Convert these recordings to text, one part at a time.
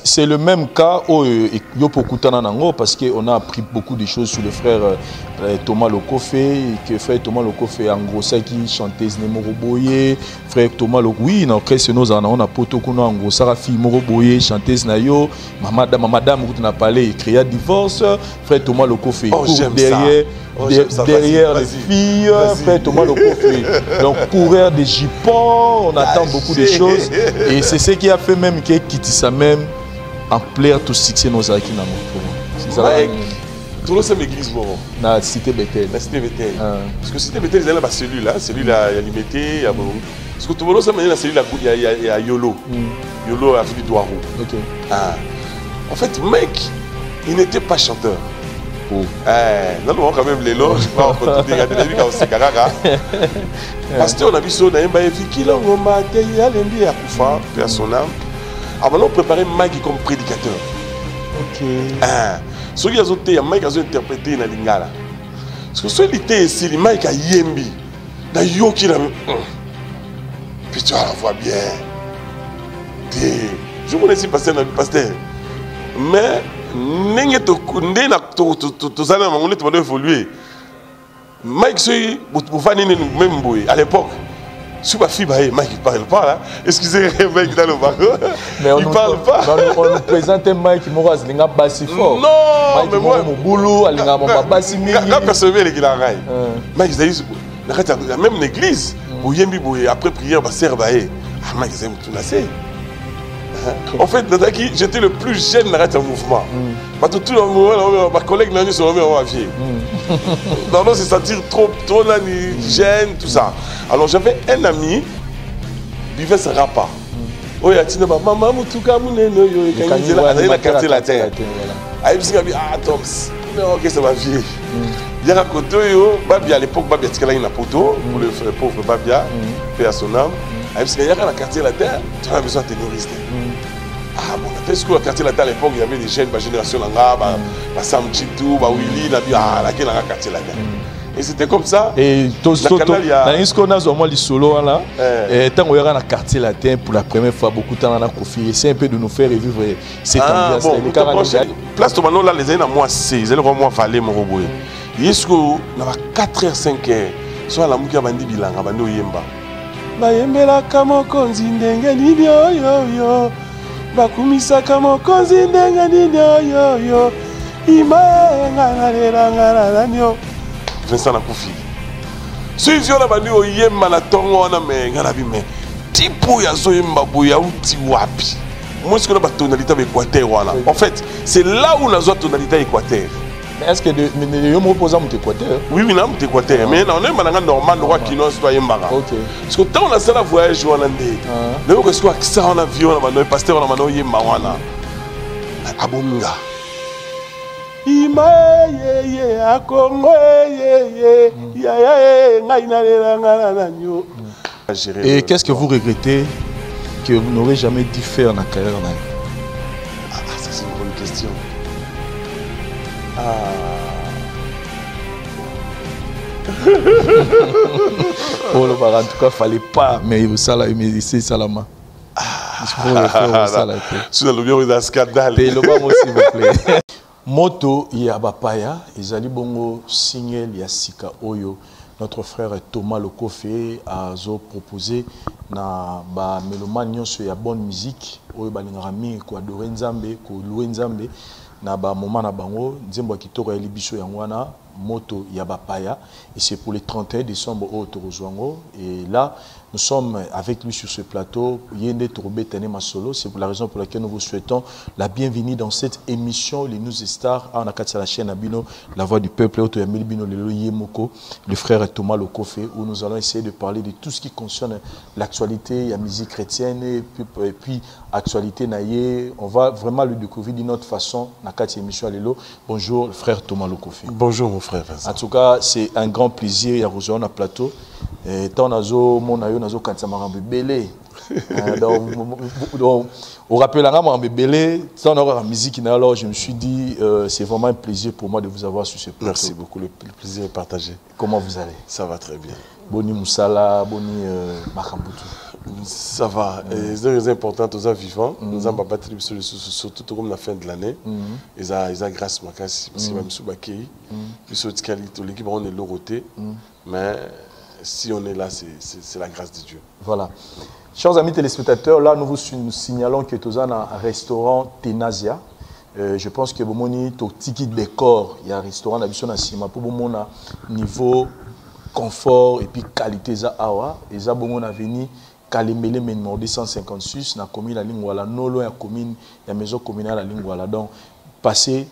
C'est le même cas au Yopokutana Nango parce qu'on a appris beaucoup de choses sur le frère Thomas Lokofé, que frère Thomas Lokofé en gros ça qui chantait Nemoroboye, frère Thomas Lokofé, oui, on a Potokuna en gros ça fille Moroboye, chanteuse Nayo, madame on a parlé, créa divorce, frère Thomas Lokofé, derrière les filles, frère Thomas Lokofé, donc coureur des jupons, on attend beaucoup de choses et c'est ce qui a fait même qu'il quitte ça même en plaire tout succès nos acquis dans notre pays. Tout le monde église bon. Na cité Bethel. La cité Bethel. Parce que cité Bethel il y a la cellule là, cellule à limité, il y a bon. Parce que tout le monde sait la cellule il y a Yolo. Yolo a fait du Douarou. OK. En fait, mec, il n'était pas chanteur. Non, non, quand même, les loges, pas en côté de regarder quand c'est Karaga. Parce qu'on a vu ça, on a un bail qui l'a remarqué, il y a l'envie à Koufa, puis à son âme. Alors, on a préparé Mike comme prédicateur. OK. Ceux qui ont été, Mike a interprété dans Lingala. Parce que ceux qui étaient ici, Mike a Yembi. Dans Yoki, puis tu vas la voir bien. Je vous laisse passer dans le pasteur. Mais, Mike à l'époque, si ma fille Mike ne parle pas là, excusez Mike dans le bateau, il ne parle pas. On nous présente Mike Moraz, il n'a pas si fort. Non, mais moi, mon boulot, il n'a pas si mille. Quand personne ne l'a raille, Mike a même l'église, après prière, Mike a tout lassé. En fait, j'étais le plus jeune dans le mouvement. Parce que tout le monde, ma collègue n'a pas sur le même avion. Non, c'est sentir trop jeune, tout ça. Alors j'avais un ami, Bives Rapa. Oui, il a dit, maman, Moutouka, Mouneno, il a quartier latin. Ah, il a dit, ah, Toms, ok, ça va vieillir. Il y a un côté, à l'époque, Babia Tikala, il a poto, pour le pauvre Babia, fait à son âme. Il y a un quartier latin, tu as besoin de terroristes. Ah bon, parce que le quartier latin à l'époque, il y avait des jeunes, ma génération là, Sam Chitou, Willy, laquelle a un quartier latin. Et c'était comme ça. Et dans ce qu'on a vraiment les solos là, tant qu'on y a un quartier latin pour la première fois, beaucoup de temps on a confié, c'est un peu de nous faire revivre cette ambiance. Place de maintenant là, les années à moi 6, les années à moi fallait mon robot. Est-ce que on a 4h, 5h, soit la moukia bandi bilanga, bandi oyemba. Bayembelaka mokonzi ndenge nini oyoyo bakumisaka mokonzi ndenge nini oyoyo imaenga nalelanga nalanio Vincent nakufi suivio na bandi oyemba na tongo wana menga na bime tipo ya zoyemba boya uti wapi moi ce qu'on a ba tonalité équateur wana en fait c'est là où on a zoa tonalité équateur. Est-ce que je me repose à mon équateur? Oui, oui, je suis équateur. Mais on est normal, on qui nous soit parce que quand on a fait la voyage, on a dit, le jour où on a avion, on a pasteur, on a dit, Mawana, Abonga. Et qu'est-ce que vous regrettez que vous n'aurez jamais dû faire dans la carrière? Ah, ça c'est une bonne question. Oh le bar, en tout cas, fallait pas, mais ça là, c'est Salama. C'est le bureau d'un scandale. Le bar aussi, s'il vous plaît. Moto Yabapaya, ils allaient bongo signer Yasika Oyo. Notre frère Thomas Lokofé a proposé na ba mélomane sur la bonne musique. Oyo balingami ko adorer Nzambe, ko louer Nzambe. Na ba moment na bango nzembo kitoko ya libiso yangwana moto Yabapaya et c'est pour le 31 décembre au Torozwango et là nous sommes avec lui sur ce plateau Yende Tourbe Tene Masolo. C'est pour la raison pour laquelle nous vous souhaitons la bienvenue dans cette émission les News Stars à la chaîne Abino la voix du peuple Bino le frère Thomas Lokofé où nous allons essayer de parler de tout ce qui concerne l'actualité la musique chrétienne et puis actualité naïe. On va vraiment le découvrir d'une autre façon dans cette émission Lelo. Bonjour le frère Thomas Lokofé. Bonjour mon frère Vincent. En tout cas c'est un grand plaisir y a rejoindre un plateau. Et tant nazo mon ayo nazo quand ça m'a rendu belé. Donc au rappel là m'a belé tant on la musique alors je me suis dit c'est vraiment un plaisir pour moi de vous avoir sur ce plateau. Merci beaucoup, le plaisir est partagé. Comment vous allez? Ça va très bien. Boni Moussala, Boni Makambutu. Ça va. C'est important, tous les vivants. Nous avons battu surtout comme la fin de l'année. Ils ont grâce à parce que même sous Bakei, puis sur l'équipe on est l'oroté. Mais si on est là, c'est la grâce de Dieu. Voilà. Chers amis téléspectateurs, là nous vous signalons que nous avons un restaurant Tenasia. Je pense que vous avez un ticket décor. Il y a un restaurant à Sima pour vous niveau confort et puis qualité za awa. Et ça bon on a venu Kalemele numéro 256 na commune la Lingwala, non loin la commune, la maison communale la Lingwala. Donc passez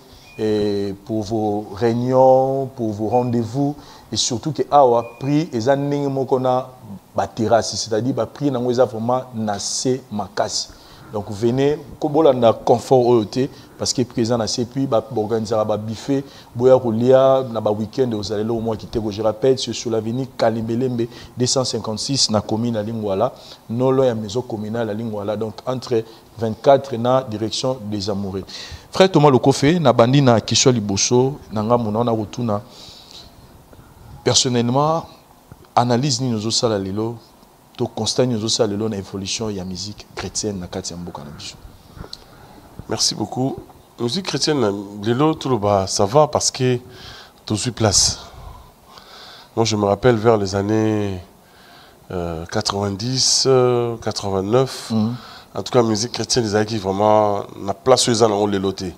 pour vos réunions, pour vos rendez-vous et surtout que awa prix et ça n'engmo qu'on a ba terrasse, c'est-à-dire ba prix nango eza vraiment nassé makasi. Donc venez, comme on a confort au parce que présent assez puis organiser un buffet, boya roulia na ba week-end vous allez là au moins quitter. Je rappelle c'est sur l'avenue Kalembelembe 256 na commune la Lingwala, non loin la maison communale la Lingwala, donc entre 24 na direction des Amoureux. Frère Thomas Lokofé na bandi na Kisho Liboso na ngamuna na retourna. Personnellement analyse ni nous sala lelo to constat nous sala lelo na évolution ya musique chrétienne na kati ya mboka na biso. Merci beaucoup. Musique chrétienne, lelo tout le bas, ça va parce que tout suit place. Moi je me rappelle vers les années 90, 89. En tout cas musique chrétienne les qui vraiment na place aux gens on les loté.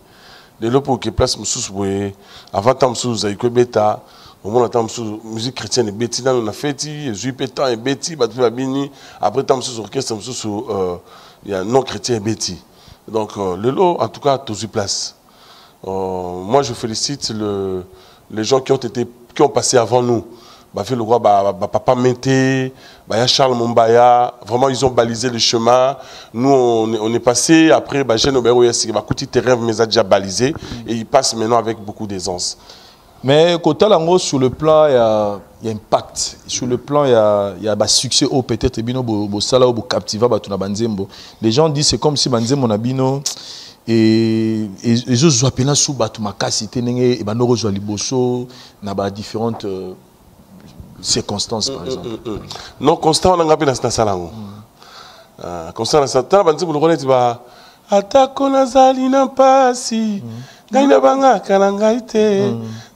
Lelo pour que place msous boye avant tam sous aiko beta. Au moment où la musique chrétienne est bêtise, on a fait, Jésus pétant est bêtise, après tant sous orchestre, il y a non chrétien est bêtise. Donc le lot, en tout cas, tout sur place. Moi, je félicite les gens qui ont passé avant nous. Fait le roi, Papa Mété, Charles Mombaya, vraiment ils ont balisé le chemin. Nous, on est passé après, Jeanne Oberoyes, qui terrain mais a déjà balisé et il passe maintenant avec beaucoup d'aisance. Mais quand on sur le plan, il y a impact. Sur le plan, il y a succès au peut-être bino sala ou captiva batuna banzembo. Les gens disent c'est comme si banzembo na bino et les autres appellent sous batuma kasité nenge et banoro zo liboso na ba différentes circonstances par exemple. Non constant on a appelé na sala ngo. Constant na sala banzembo le connaît ba atako nazali na pasi. Gaina banga kalangaite.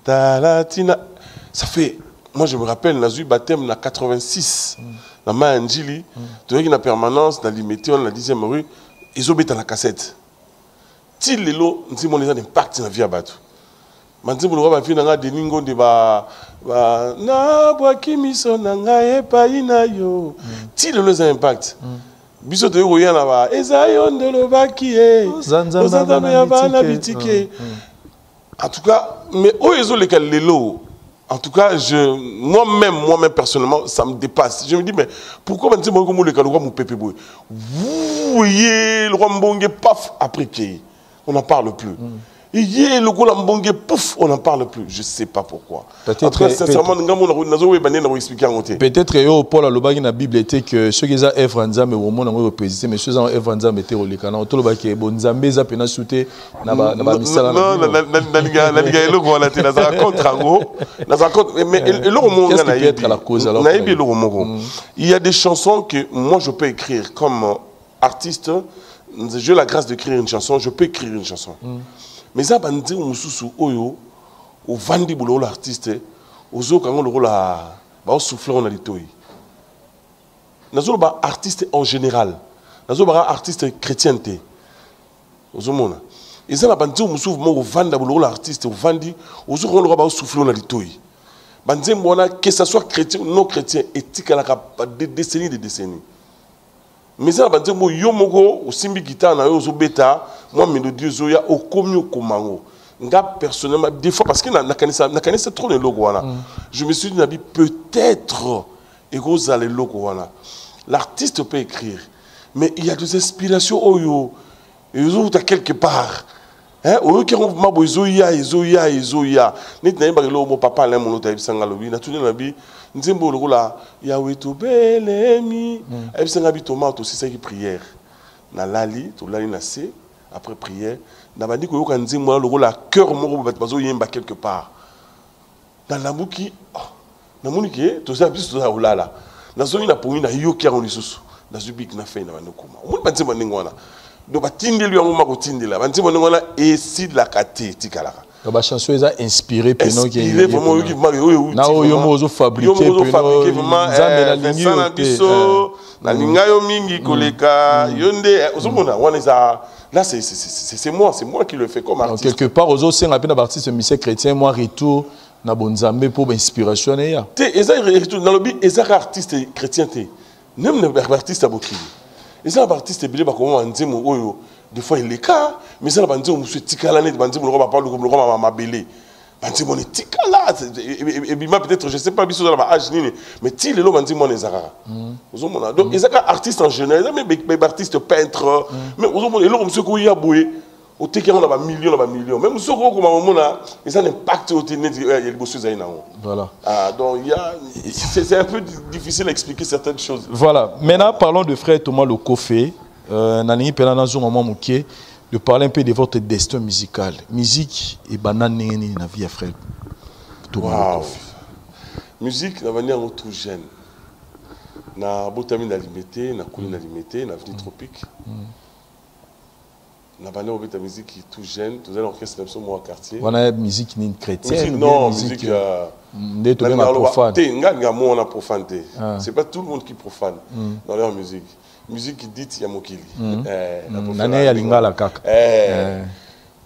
Ça fait, moi je me rappelle, nous avons eu baptême en 86, dans Mahandjili, tu vois, permanence, dans l'Imétéon, dans la 10e rue, ils ont mis dans la cassette. Si les lots, nous avons des impacts dans la vie à battre. Maintenant, nous avons fait des ningo de na boakimiso nanga epa inayo. Si les lots ont impact. Biso de roya na ba ezayo ndelo bakie. Ozanda ya bana bitike. En tout cas, mais où est les lots? En tout cas, moi-même personnellement, ça me dépasse. Je me dis, mais pourquoi on dit que le roi mon pépé boy? Vous voyez, le roi mbonge paf après qui on n'en parle plus. Et le roi mbonge pouf, on n'en parle plus. Je ne sais pas pourquoi. Peut-être sincèrement, peut-être Paul a le la Bible était que ceux qui ont œuvre nzambe au monde ont représenté, mais ceux qui ont œuvre nzambe étaient au lekana. Tout le bas qui est bon nzambe za pena souté na ba misala. Non, la liga le roi la tena za contre ango, na za contre mais le roman qu'est-ce qui peut être la cause alors? Il y a des chansons que moi je peux écrire comme artiste, j'ai la grâce d'écrire une chanson, je peux écrire une chanson. Mais ça bandi mususu oyo au vandi bolo l'artiste ozo kango le rôle ba souffler on a litoi nazo ba artiste en général nazo ba artiste chrétienté ozo mona et ça la bandi mususu mo vanda bolo l'artiste vandi ozo kango le ba souffler on a litoi bandi mona que ça soit chrétien ou non chrétien éthique à la des décennies. Mais ça bandi mo yo moko o simbi guitare na yo ozo beta moi, mélodie, Zoya, au commun Komango. Personnellement, des fois, parce que je trop le logo. Je me suis dit, peut-être, l'artiste peut écrire, mais il y a des inspirations, ils ont quelque part. Au qui ont ma Zoya. N'est pas le papa, là, mon taïb Sangalobi, n'a tout le nabi, Nzembo le rola, Yahweh to belemi, Aïb Sangabi tomate aussi, c'est qui prière. Na lali, to lali na se. Après prière, n'a pas dit que le cœur mort quelque part. Dans la mouki, tout ça, tout ça, là. Dans une apouine, il y a yo qui a nazubi na fait na banokoma omoni banzembo ndenge wana donc batindeli yango makotindela banzembo ndenge wana esilaka te tikalaka ba chanson eza inspiré peno qui inspiré vraiment qui marque na oyo mozo fabriquer vraiment Vincent na biso na linga yo mingi koleka yonde ozomona wana eza là c'est moi qui le fais comme artiste quelque part ozo senga pe na artiste musicien chrétien moi retour na bonzambe pour inspiration ya te eza retour na lobby eza artiste chrétien te même na artiste abokili eza artiste belé ba comment nzemo oyo des fois il est cas mais ça la nzemo musu tikala net nzemo le ba parle comme le roi mabelé nzemo ne tikala et bima peut-être je sais pas biso dans ba âge nini mais ti le nzemo nezaka ozomona donc eza artiste en général mais artiste peintre mais ozomona le musu ko ya boye au teke on a ba millions même ce ko comme mona ça impact au net il y a les bosses zaina voilà donc il y a c'est un peu difficile à expliquer certaines choses voilà maintenant parlons de frère Thomas Lokofé nani pena na zo moment muké de parler un peu de votre destin musical musique et banane na vie frère Thomas Lokofé musique na venir tout jeune na botami na limité na kuli na limité na vie tropique na bande au beta musique tout jeune tout l'orchestre de mon quartier on a musique ni chrétienne non musique des tout bien profane nga mo on a profane c'est pas tout le monde qui profane dans leur musique dite ya mokili nane ya lingala kaka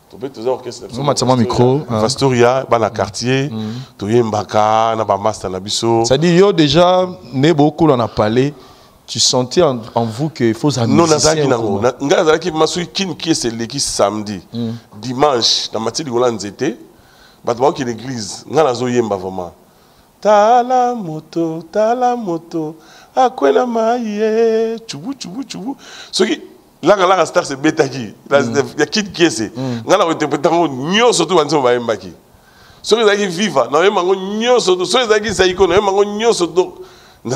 to beta orchestre no matama micro Vastoria ba na quartier to yembaka na ba master na biso ça dit yo déjà né beaucoup on a parlé. Tu sentais en vous qu'il faut un non, nazaki masui kin qui est l'équipe samedi, dimanche, dans matin de Golan zété, batwa qui l'église, nga nazo yemba vraiment. Tala moto, akwena maye, chubu. Ce qui la star c'est betaki, la kin qui est nga na interprétation nyo surtout banzo ba yembaki. Ce qui zaki viva, na yemba nyo surtout, ce qui zaki saiko, na yemba nyo surtout. Tu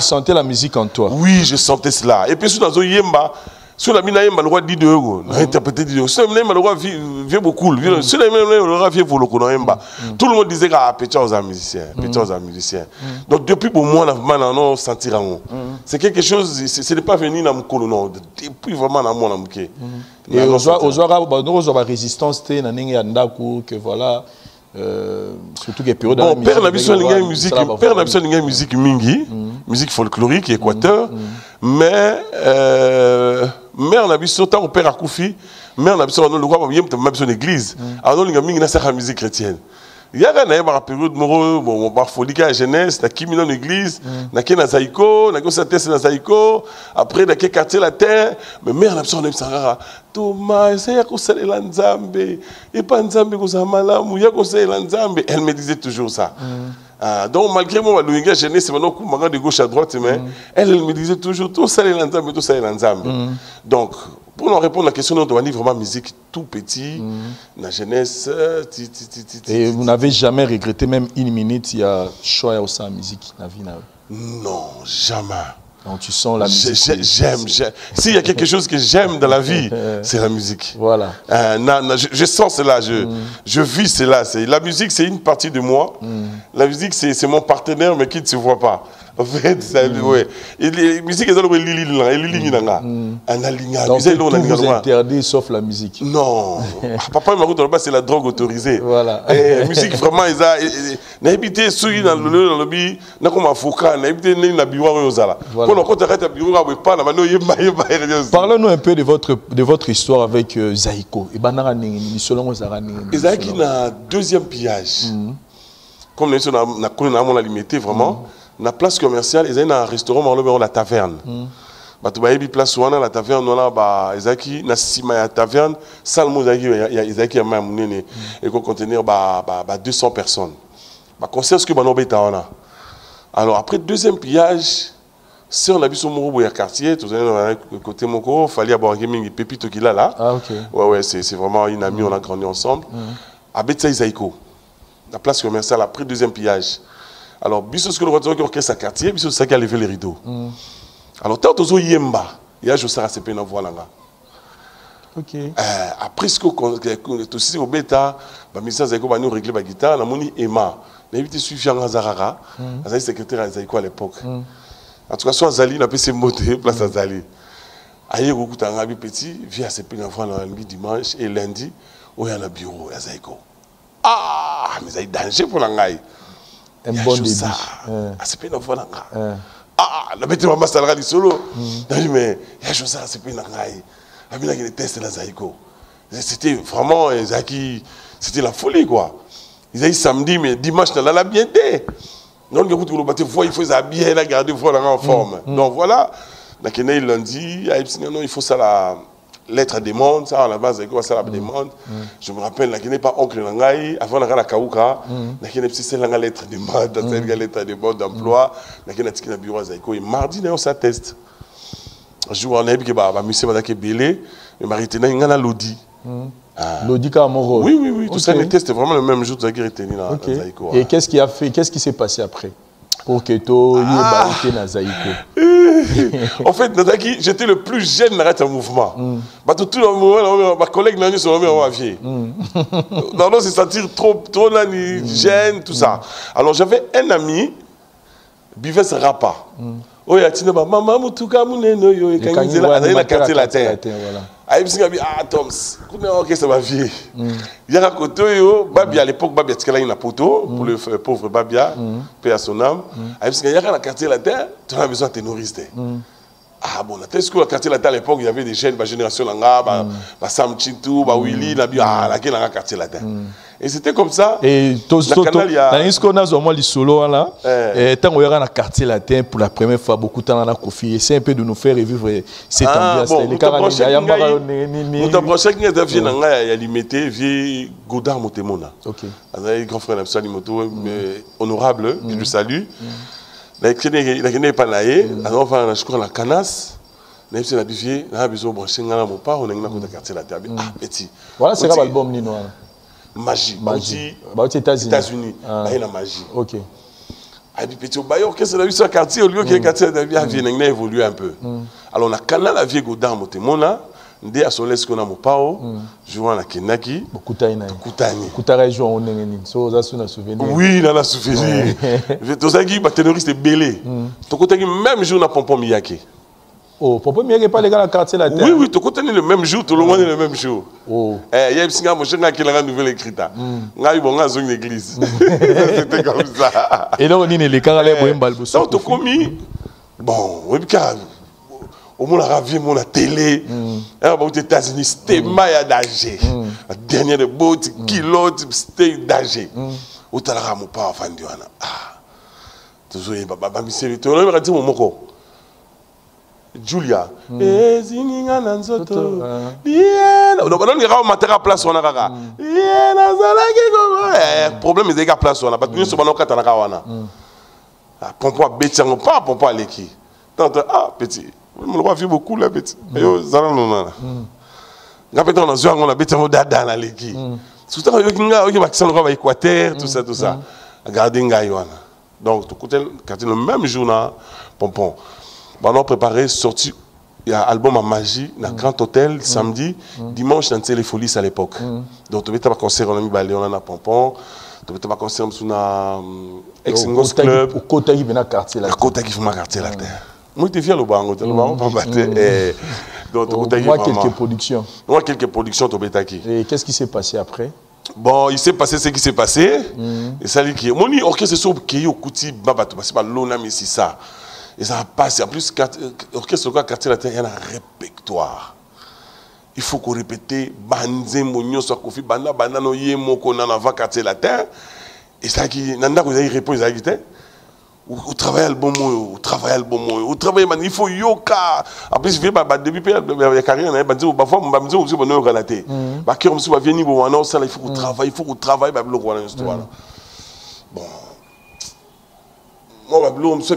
sentais la musique en toi. Oui, je sentais cela. Et puis sur la yemba, sur la mina yemba le roi 10 euros, interprété 10 euros. Sur la mina le roi vient beaucoup. Sur la mina le roi vient pour le coup yemba. Tout le monde disait que petit aux musiciens, Donc depuis pour moi on a senti c'est quelque chose, ce n'est pas venu dans mon colo non. Depuis vraiment dans mon amké. Et aux résistance té na ninga ndaku que voilà. Surtout que période bon, père n'a besoin de musique mingi, musique folklorique équateur, mais mère n'a besoin autant au père Akoufi, mère n'a besoin de le roi n'a besoin d'église, alors il mingi n'a sa musique chrétienne. Il y a une période bon folie à jeunesse, na kimi dans l'église, na qui na zaiko, na qui sa tête na zaiko, après na qui quartier la terre, mais mère n'a besoin de ça. Thomas, c'est ko sale lanzambe, et pas nzambe ko zamalamu, ya ko sale lanzambe. Elle me disait toujours ça. Donc malgré moi le jeunesse c'est maintenant qu'on de gauche à droite mais elle me disait toujours tout sale lanzambe. Donc pour nous répondre à la question, on doit dire vraiment musique tout petit, la jeunesse. Et vous n'avez jamais regretté même une minute, il y a choix au sein de la musique la vie? Non, jamais. Donc tu sens la musique. J'aime. S'il y a quelque chose que j'aime dans la vie, c'est la musique. Voilà. Je sens cela, je vis cela. La musique, c'est une partie de moi. La musique, c'est mon partenaire, mais qui ne se voit pas. En fait, ouais. Et la musique, c'est tout vous interdit sauf la musique. Non. Papa m'a dit c'est la drogue autorisée. Voilà. Et musique vraiment, n'a habité ceux dans le lobby, n'a comme avocat, n'a habité na biwa yozala. Parlez-nous un peu de votre histoire avec Zaiko. Et Zaiko na deuxième pillage. Comme nous avons limité vraiment. Na place commerciale, ils ont un restaurant la taverne. Batu bayebi place wana la taverne wana ba ezaki na sima ya taverne salmo ezaki ya mamunene et ko contenir ba 200 personnes. Ba concert ce que bano beta wana. Alors après deuxième pillage, si on a vu son morobo ya quartier, tout ça côté moko, fallait avoir gaming Pépito qui là. Ah OK. Ouais c'est vraiment une amie, on a grandi ensemble. À Betsa Isaiko. La place commerciale après deuxième pillage. Alors, biso ce que le roi qui sa quartier, biso ça qui a levé les rideaux. Alors, tant que yemba, il y a Josara CP na voix là. OK. Après ce que tout si au bêta, ba misa Zaiko ba nous régler ba guitare, na moni Emma. Na évité suivre Jean Zarara, azali secrétaire à Zaiko à l'époque. En tout cas, soit Zali, on a pu se monter, place à Zali. Aïe, beaucoup de petit, vient à se payer dimanche et lundi, où il y a un bureau, à Zaïko. Ah, mais ça y danger pour l'angaï. Un bon début. Ah, c'est pas une fois l'angaï. Ah, la bête de maman salera du solo. Mais il y a chose ça, c'est pas une angaï. Ah, mais là, il y a des tests là, Zaïko. C'était vraiment, c'était la folie, quoi. Ils avaient samedi, mais dimanche, on l'a bien été. Donc, il faut s'habiller, la garder, il faut la en forme. Donc, voilà. Donc, lundi, il faut ça la lettre à demande, ça, à la base, ça la demande. Je me rappelle, il n'y a pas oncle Langaï, avant la Kauka, il y a une lettre de demande, une lettre de demande d'emploi, il y a un bureau à Zaïko. Et mardi, il y a un test. Un jour, on a eu un monsieur qui est belé, mais maintenant, il y a un Lodi. Lodi Kamoro. Oui, oui, oui. Tout ça, les tests, c'était vraiment le même jour que Zaïko était retenu dans Zaïko. Et qu'est-ce qui a fait, qu'est-ce qui s'est passé après? Pour que tu aies dans Zaïko. En fait, j'étais le plus jeune dans le mouvement. Tout le monde, ma collègue n'a pas mis en vie. Non, c'est sentir trop jeune, tout ça. Alors, j'avais un ami, Bives Rapa. Oh, il a dit, maman, Moutuka, Mouneno, il a quartier latin. Ah, Toms, ça va vie. Il y a un côté, Babia, à l'époque, Babia, il y a une photo pour le pauvre Babia, paix à son âme. Il y a un quartier latin, tu as besoin de ténoriste. Ah bon, est-ce que le quartier latin à l'époque, il y avait des jeunes, génération Langa, Sam Chintou, Willy, laquelle a un quartier latin. Et c'était comme ça. Et dans ce qu'on a le solo là, tant qu'on a un quartier latin pour la première fois, beaucoup de temps on a confié, c'est un peu de nous faire revivre cette ambiance. Nous t'approchez qu'il y a des gens qui ont limité via Godard Motemona. Un grand frère d'Absali Moto, honorable, je le salue. Il a pas naïe, alors on va à la Canas. On a besoin de brancher mon père, on a un quartier latin. Ah, petit. Voilà, c'est l'album Nino. Magie. Aux États-Unis. Il y a magie. Ok. Et puis, petit, qu'est-ce que c'est un quartier au lieu qu'il y ait un quartier de la vie, il a évolué un peu. Alors, on a canal la vie Godard Motemona, dès à Solès qu'on a mon pao, jouant à la Kenaki. Koutani. Koutani joue en Nénéni. Ça, on a souvenir. Oui, il a souvenir. Tout ça, il y a ténoriste belé. Tout côté, même jour, on a Pompon Miyake. Oh, Pompon Miyake, pas les gars, la quartier latin. Oui, oui, tout côté, le même jour, tout le monde est le même jour. Oh. Il y a un singa, mon chien, qui a une nouvelle écrite. Il y a une église. C'était comme ça. Et là, on est les carrés, on est balbou. Ça, on t'a commis. Bon, oui, au moins, la vie, la télé, aux États-Unis, c'était Maya d'âge. La dernière de beau, kilo, c'était d'âge. Où t'as la rame pas, enfin, Diana. Ah, toujours, papa, monsieur, tu as dit mon mot. Julia. Et Zinga Nanzoto. Bien. On a dit que matériel place on a gaga. Bien, le problème est des gars place on a pas tenu sur banoka tanakawana. Pompo betiango pas pompo aleki. Donc ah petit. On le voit beaucoup là petit. Yo zala nona. Ngapeta on a zoa on a betiango dada na leki. Tout ça yo kinga yo bakisa no ba Équateur tout ça. Garder ngaïwana. Donc tout côté quand le même jour na pompon. On a préparé, sorti, il y a un album à magie, dans Grand Hôtel, samedi, dimanche, dans les Folies à l'époque. Donc, tu peux pas concert, on a mis balé, on a pompon, tu peux pas concert, on a ex-Ingos Club. Au côté qui vient quartier là. Au côté qui vient quartier là. Moi, tu es fier le banc, le banc, on va battre. Donc, moi, quelques productions. Moi, quelques productions, tu peux t'acquis. Et qu'est-ce qui s'est passé après? Bon, il s'est passé ce qui s'est passé. Et ça, qui est. Mon orchestre, c'est sur Kéyo Kouti, Babatou, parce que l'on mais c'est ça. Et ça a passé. En plus, l'orchestre de quartier latin, il y a un répertoire. Il faut qu'on répète Banze, Monyo, Sokofi, Banda, Banano, Yemoko, Nanava, quartier latin. Et ça qui, Nanda, vous avez répondu, ça qui était. Vous travaillez le bon mot, vous travaillez le bon mot, vous travaillez, il faut yoka. En plus, depuis la carrière, il faut que vous soyez relaté. Il faut que vous soyez venu, il faut que vous travaillez, il faut que vous travaillez, bon. Moi, je suis un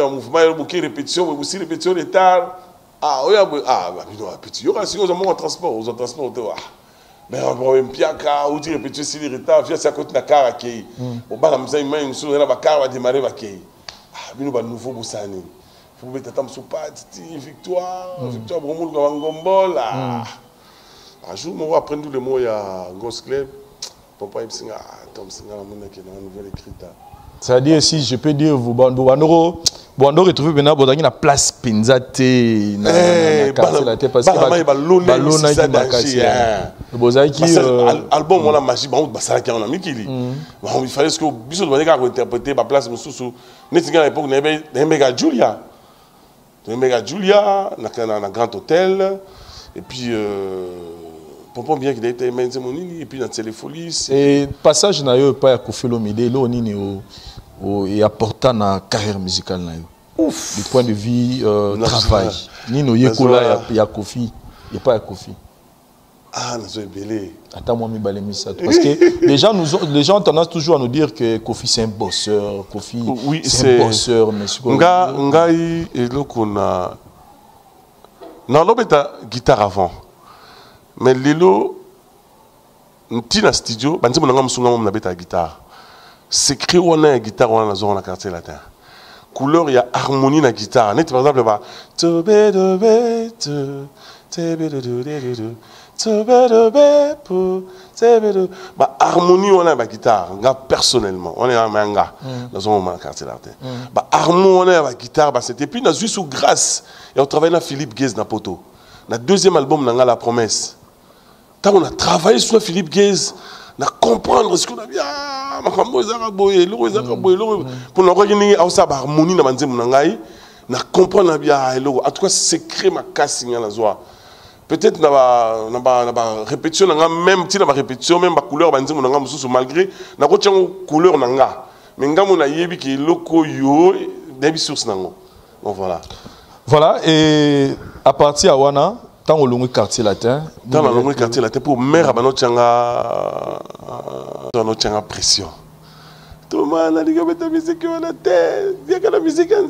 mouvement, il y a répétition, mais aussi répétition de tard. Ah, oui, petit. Il y aura sinon un transport, aux transports. Mais on va un piaka, ou dire répétition si les retards, viens, ça côté la car à Kei. Au bas, la musique, une chose, la car va démarrer à Kei. Ah, mais nous, nouveau Boussani. Il faut mettre un sur victoire, victoire, Bromoul, Gombol. Un jour, on va apprendre le mot, il y a un gros club. Papa, il me dit, Tom, c'est une nouvelle écrite. C'est-à-dire, si je peux dire, vous retrouver maintenant la place Penzate, parce que album on a magie, il fallait que Bissot doit interpréter la place Moussou. N'est-ce à l'époque Nemega Julia, dans Grand Hôtel, et puis Pompon bien qu'il était et puis dans Téléfolie. Et passage n'a eu pas à Kofi Olomide, là on est important dans la carrière musicale. Ouf. Du point de vue travail. Nino Yekola, il y a Kofi, il n'y a pas Kofi. Ah, nous sommes belés. Attends, moi, ça. Parce que les gens ont tendance toujours à nous dire que Kofi c'est un bosseur. Kofi c'est un bosseur. Mais Ngai et là qu'on a. Non, l'homme était guitare avant. Mais Lilo, dans le studio, on a la guitare. C'est créé on a une guitare dans la zone de quartier latin. Couleur, il y a harmonie dans la guitare. Par exemple, harmonie on a la guitare. Personnellement, on est un manga dans la zone de quartier latin. Harmonie on a la guitare. C'était puis dans juste sous grâce. Et on travaille avec Philippe Guez dans Poto. Dans le deuxième album, on a La Promesse. Quand on a travaillé sur Philippe Guez, on a comprendre ce qu'on a dit. Pour nous organiser harmonie dans la on a comprendre en tout cas secret ma casse dans la joie. Peut-être dans la répétition, même si la répétition, même la couleur, malgré la couleur, mais on a yebi qui est loco yo des sources nango. Bon voilà. Voilà, et à partir de Wana, tant au long quartier latin. Dans le long quartier latin, pour mère à notre pression. Tout le monde a dit que la musique on a tête, il y a que la musique en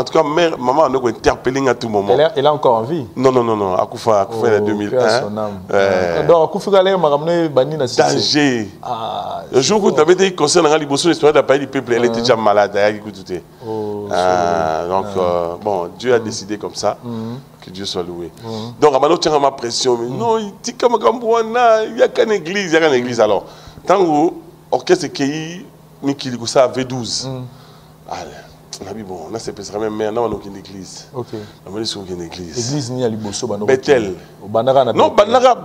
tout cas, mère, maman, on a interpellé à tout moment. Elle a encore envie. Non, Akoufa en 2001. Donc, Akoufa a ramené Bani na danger. Le jour où tu avais été concernant l'Ibosso, l'histoire d'un pays du peuple, elle était déjà malade. Donc, bon, Dieu a décidé comme ça. Que Dieu soit loué. Donc, Amano tient ma pression. Mais non, il dit comme il n'y a qu'une église, alors. Tant que l'orchestre qui ça V12. Allez, on a dit bon, là c'est peut-être même mais non, on a une église. Ok. On a dit une église. Église ni à Liboso, Bethel. Non, Banara,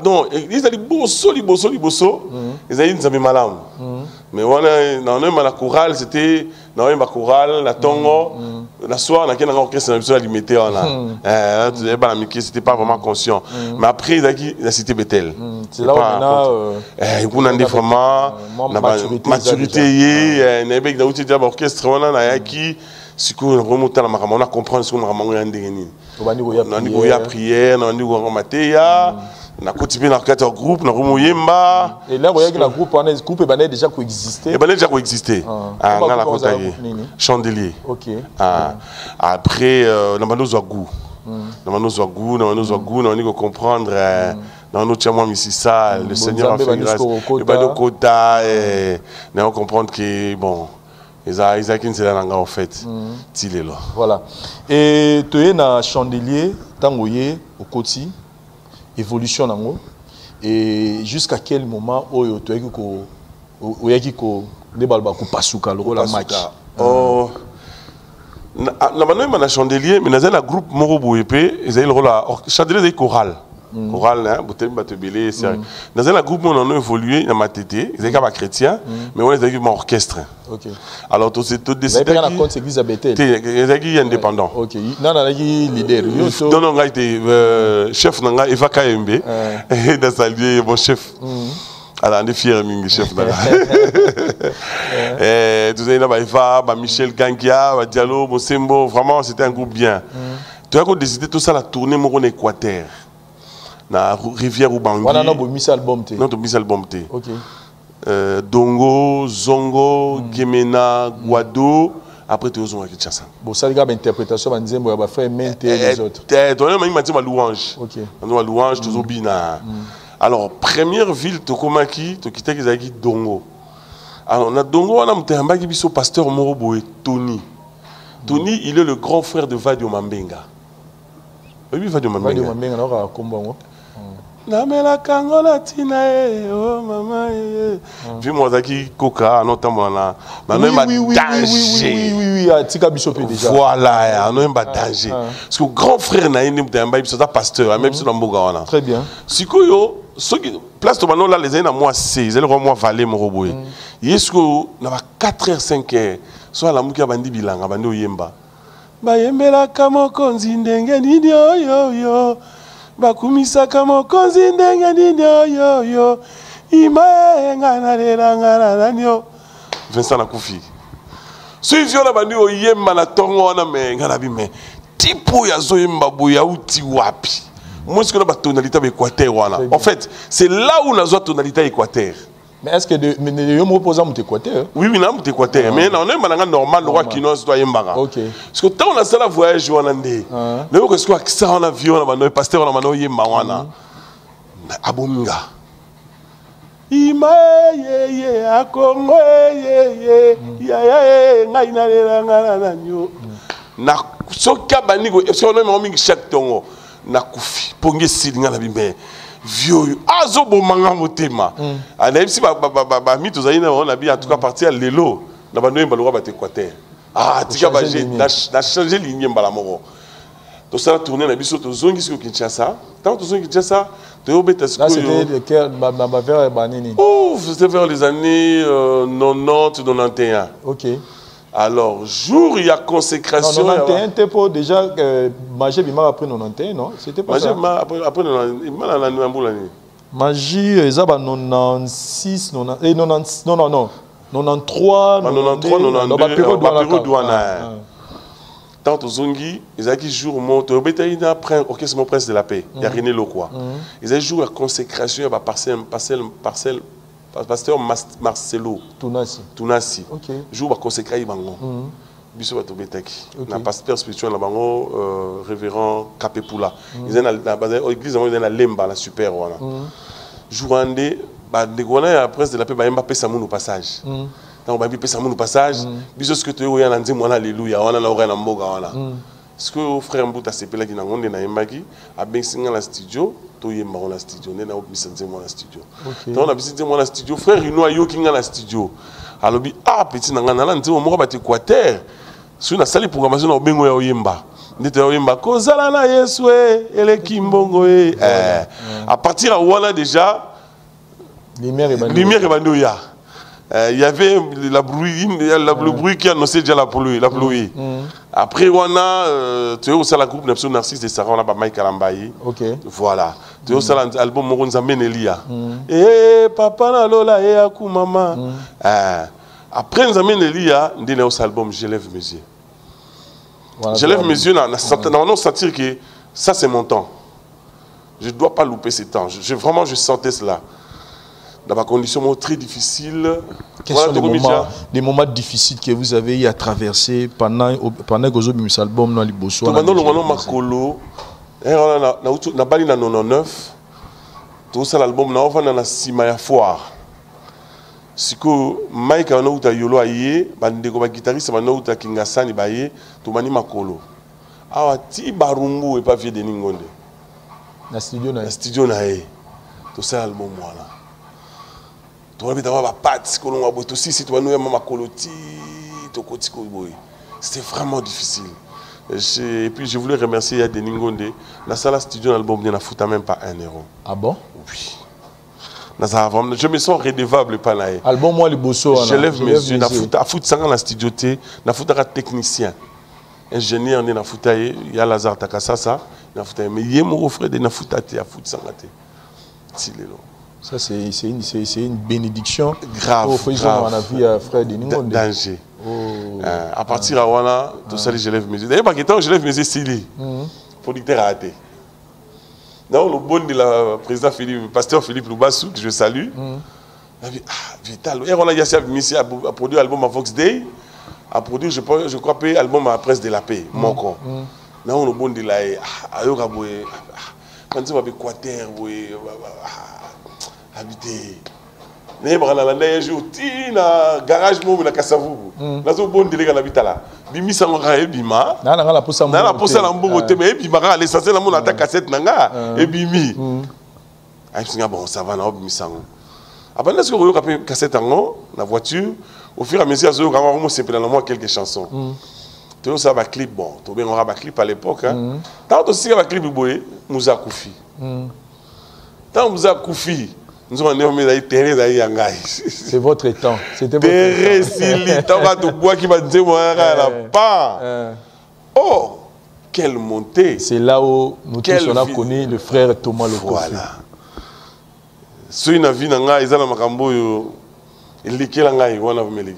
non. Église à Liboso. Ils ont dit Nzambi Malam. Mais on a la chorale, c'était dans la chorale, la tongo, la soirée, on a un orchestre limité là. C'était pas vraiment conscient. Mais après il a cité Bethel. C'est là où on a vraiment maturité, il y a un orchestre, on a qui si on remonte à la maman, on a compris ce qu'on a demandé. On a dit qu'il y a prière, on a dit qu'il y a matéria. On a continué dans le groupe, on a remonté. Et là, vous voyez que le groupe est déjà coexisté. Il est déjà coexisté. On a la côté Chandelier. Ok. Après, on a nos goût. On a nos goût, on a dit comprendre. Dans notre chambre, le Seigneur a fait grâce. Il va nous quota et on a comprendre que bon. Isaac c'est là en fait. Voilà. Et tu es dans Chandelier, tangoye au côté. Évolution nango et jusqu'à quel moment tu es ko les balba ko pasuka le rôle match na manoy na Chandelier mais dans un groupe Morobo épée ils le rôle Chandelier des chorale chorale hein botem batebele c'est dans un groupe on a évolué dans ma tété ils étaient pas chrétiens mais on était un orchestre. OK. Alors tout c'est tout décidé la compte église à Bethel. Ils étaient indépendants. OK. Non leader. Non il était chef nanga Eva Kayembe et dans sa lieu mon chef. Alors on est fiers mingi chef là. Et tout ça il y a Eva, Michel Gangia, Diallo, Mosembo, vraiment c'était un groupe bien. Tu as décidé tout ça la tournée en Équateur. Na rivière Ubangui. On a un album té. Non, un album té. OK. Dongo, Zongo, Gemena, Guado, après tu as Kinshasa. Bon, ça, il y a une interprétation, on disait, on va faire mainter les autres. Tu as une louange. Ok. Une louange, tu as bina. Alors, première ville, tu as quitté Dongo. Alors, on a Dongo, on a un pasteur Morobo et Tony. Tony, il est le grand frère de Vadio Mambenga. Oui, Vadio Mambenga. Vadio Mambenga, on a un combat. namela kango na tina oh maman puis moi zaki koka notamment na danger oui atika biso pe déjà voilà on a danger parce que grand frère na indi mtamba biso pasteur même biso na mboka wana très bien sikoyo soki place to bano là les aina moi 6 elle moi valer mo roboye yesko na ba 4h 5h so la muki abandi bilanga bandi oyemba bayembelaka mokonzi ndenge nini oyoyo bakumisaka mokonzi ndenge nini oyoyo imaenga nalelanga na nanio Vincent Nakufi suivi ona bandi oyemba na tongo wana menga na bime tipo ya zoyemba boya uti wapi moi ce qu'on a ba tonalité équateur wana en fait c'est là où on a zoa tonalité équateur. Mais est-ce que je me repose à mon équateur? Oui, oui, je équateur. Mais on est normal, le roi qui nous doit y embarquer. Ok. Parce que tant on a ça la voyage, on a dit. Le roi qui est ça en avion, on a le pasteur, on a le yembawana. Abonga. Ima ye a Congo ye ya ngai na lela ngana nanyo. Na soka banigo, est-ce qu'on a même chaque tongo na kufi ponge silinga na bimbe. Vieux azo bomanga motema ana ipsi ba mito zaina on a bien en tout cas partir à lelo na bando mbalo ba équateur tika ba j'ai na changer ligne mbala moko to ça tourner na biso to zongi sur Kinshasa tant to zongi Kinshasa to obeta ce que c'était vers banini c'était vers les années 90 91. OK. Alors, jour il y a consécration. Non, 91, t'es pas déjà Magie Bima après 91, non? C'était pas ça. Après 91, Magie, ils ont 96, 90, non, 93, 92, tant aux Zongi, ils ont dit jour mon orchestre mon prince de la paix, il y a René Lokwa. Ils ont jour la consécration, il y a parcelle pasteur Marcelo Tunasi jour va consacrer bango biso ba tobetaki na pasteur spirituel na bango révérend Kapepula ils ont na église ils na lemba la super wana jour andé ba ndekona ya presse de la paix ba yemba pesa mu passage donc ba pesa mu passage biso ce que tu oya na nzimo wana alléluia wana na ora na mboga wana ce que frère Mbuta sepela ki na ngonde na yembaki abensinga na studio to yemba na studio nena obisa nzemo na studio to na bisi nzemo na studio frère ino ayoki nga na studio alobi petit na ngana na nzemo moko ba équateur sur na sali programmation na obengo ya oyemba ndete oyemba kozala na Yesu eleki mbongo à partir à wana déjà lumière et bandoya il y avait le bruit qui annonçait déjà la pluie. Après, on a tu as la groupe Nepson Narcisse de Sarah, on a Mike Kalambaye. Ok. Voilà. Tu as l'album Moronza Menelia. Eh, papa na lola et akou maman. Après, nous amène Elia, on a aussi l'album Je lève mes yeux. Je lève mes yeux, on sentir que ça c'est mon temps. Je ne dois pas louper ce temps. Vraiment, je sentais cela. Dans ma condition très difficile. Quels sont les moments difficiles que vous avez eu à traverser pendant que vous avez mis l'album dans les Bosso? Pendant le moment Makolo, na bali na 99, tout ça l'album na ovana na Simaya Foire. Siko Mike ana uta yolo aye, bandeko ba guitariste bana uta Kingasani baye, to mani Makolo. Awa ti barungu et pas vieux de Ningonde. Na studio na. Na studio na ye. Tout ça l'album voilà. C'était vraiment difficile. Et puis je voulais remercier Denis Ngonde. La salle studio l'album n'a foutu même pas 1 euro. Ah bon? Oui. Je me sens redevable par là. Album moi les Bosso. Je lève mes yeux. Na foutu ça dans la studio té. Na foutu un technicien, ingénieur na foutu il y a Lazare Takasasa. Na foutu mais il y a mon frère de na foutu té a foutu ça té. Ça, c'est une bénédiction. Grave. On a vu frère de Ningonde. Danger. À partir de là, tout ça, je lève mes yeux. D'ailleurs, par exemple, je lève mes yeux, Sili. Producteur raté. Non, le bon de la président Philippe, pasteur Philippe Loubassou, que je salue. Il a dit, Vital. Et on a dit à produire l'album à Fox Day, à produire, je crois, l'album à Presse de la Paix, mon corps. Non, le bon de la. Quand tu vas à Équateur, habité. Mais un jour, na garage mo na Kasavubu. Na zo bon délégué na bitala. Bimi sangora e bima. Na la posa mo. Na la posa na mbongo te mais bima ka l'essentiel na mo na ta cassette nanga e bimi. Bon, ça va, après, est-ce que vous avez cassette en la voiture? Au fur et à mesure, vous avez quelques chansons. Tu as un clip, bon, tu as un clip à l'époque. Tant aussi un clip, Moussa Koufi. Tant Moussa Koufi, nous avons mis Thérèse Yangaï. C'est votre temps. C'était votre Thérèse, tant que tu bois qui va dire, moi, pas. Oh, quelle montée. C'est là où nous tous on a connu le frère Thomas Lokofi. Voilà. Si une vie n'a ils ont un macambo, il lit qu'il a eu, on a vu il lit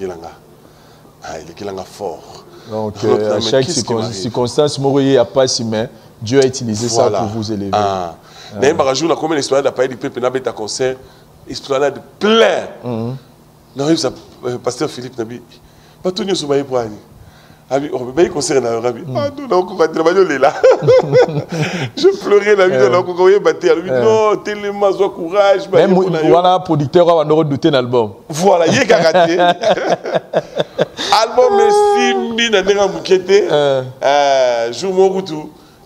fort. Donc à chaque circonstance, Morier a pas si mais Dieu a utilisé ça pour vous élever. Mais par exemple, comme l'histoire d'appareil du peuple n'a pas été concert, histoire de plein. Non, pasteur Philippe Nabi, pas tout nous sommes pour aller. Je pleurais la vie non, tellement de courage. Même voilà, producteur a douté l'album. Voilà, il y a raté. Album Simbi n'a mouqueté. Jour mon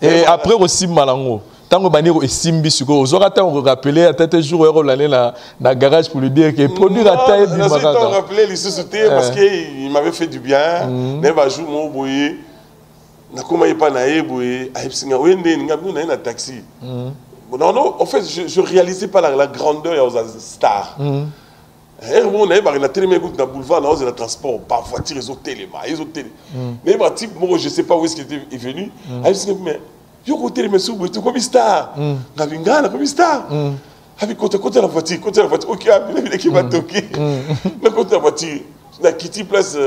et après aussi Malango. Tant que Baniro est Simbi sur vous aurez tant rappelé à tête jour l'année dans garage pour lui dire que produire à taille du Maroc. Je rappelé les sociétés parce qu'il m'avait fait du bien. Même un jour mon boyer n'a comment pas naïe boyer à Epsinga où est un taxi. Non non en fait je réalisais pas la grandeur aux stars. On a la télé dans le boulevard, dans le transport, par voiture, ils ont télé. Mais je ne sais pas où est-ce qu'il est venu. Mais je côté mais sous tu comme star ngavingana comme star avec côté la voiture OK qui va toquer mais côté la voiture na Kitty Place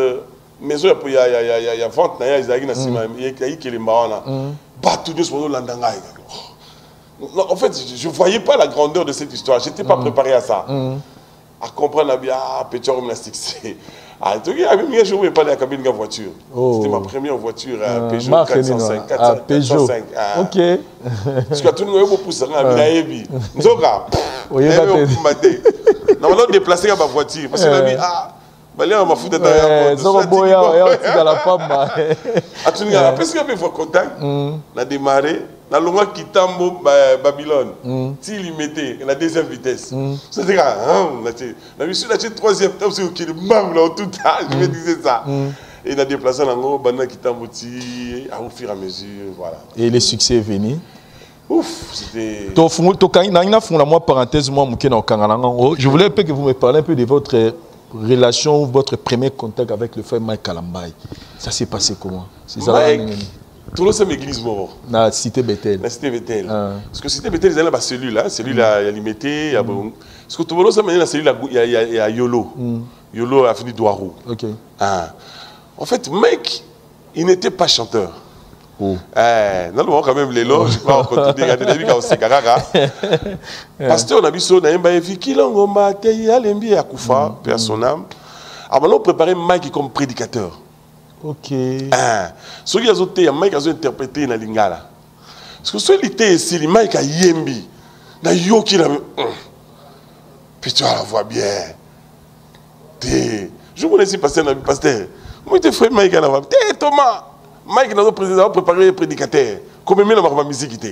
maison il y a vente na ya na sima il y a qui les marana pas tout de suite landanga. En fait je voyais pas la grandeur de cette histoire, j'étais pas préparé à ça à comprendre bien petit gymnastique c'est ah, tu vois, je ne pas dans la cabine de la voiture. C'était ma première voiture, Peugeot 405. Peugeot. Ok. Parce que tout le monde est poussé, on a mis Nzoga. Normalement, déplacer ma voiture. Parce que on a mis, on m'a foutu dans la parce qu'il y avait vos contacts, on a démarré. Dans le mois qui tombe Babylone, s'il y mettait la deuxième vitesse, c'était la troisième temps, c'est qu'il est tout temps, je me disais ça. Et il a déplacé dans le banda qui tombe au fur et à mesure, voilà. Et le succès est venu. Ouf, c'était. Je voulais que vous me parliez un peu de votre relation, votre premier contact avec le frère Mike Kalambay. Ça s'est passé comment? Tout le monde église mort. La cité Bethel. La cité Bethel. Parce que cité Bethel, ils ont la cellule-là. Cellule-là, il y a limité. Parce que tout le monde sait la cellule, il y a Yolo. Yolo a fini Douarou. Ok. En fait, Mike, il n'était pas chanteur. Non, quand même, les loges, je crois, on continue à regarder la vie Pasteur, on a vu ça, on a vu qu'il a un Akoufa, père son âme. Alors, on a préparé Mike comme prédicateur. Ok. Ce qui a été, Mike a interprété dans Lingala. Parce que ce qui était ici, Mike a yembi. Na yoki na. Puis tu la vois bien. Je vous laisse passer dans le pasteur. Moi, tu fais Mike à la voix. Thomas. Mike, nous avons préparé le prédicateur. Comme même dans ma musique.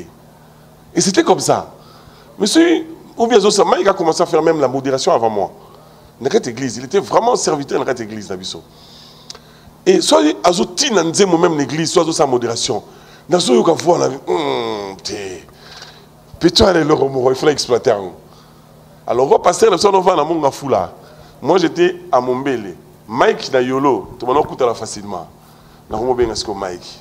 Et c'était comme ça. Monsieur, ou bien ça, Mike a commencé à faire même la modération avant moi. Dans cette église, il était vraiment serviteur dans cette église. Et soit azoti nanze moi-même l'église, soit sa modération. Dans ce cas voir la petit aller le il faut l'exploiter. Alors on va passer le soir on va dans mon foula. Moi j'étais à Mombele. Mike na Yolo, tout le monde écoute facilement. Na mo bien est-ce que Mike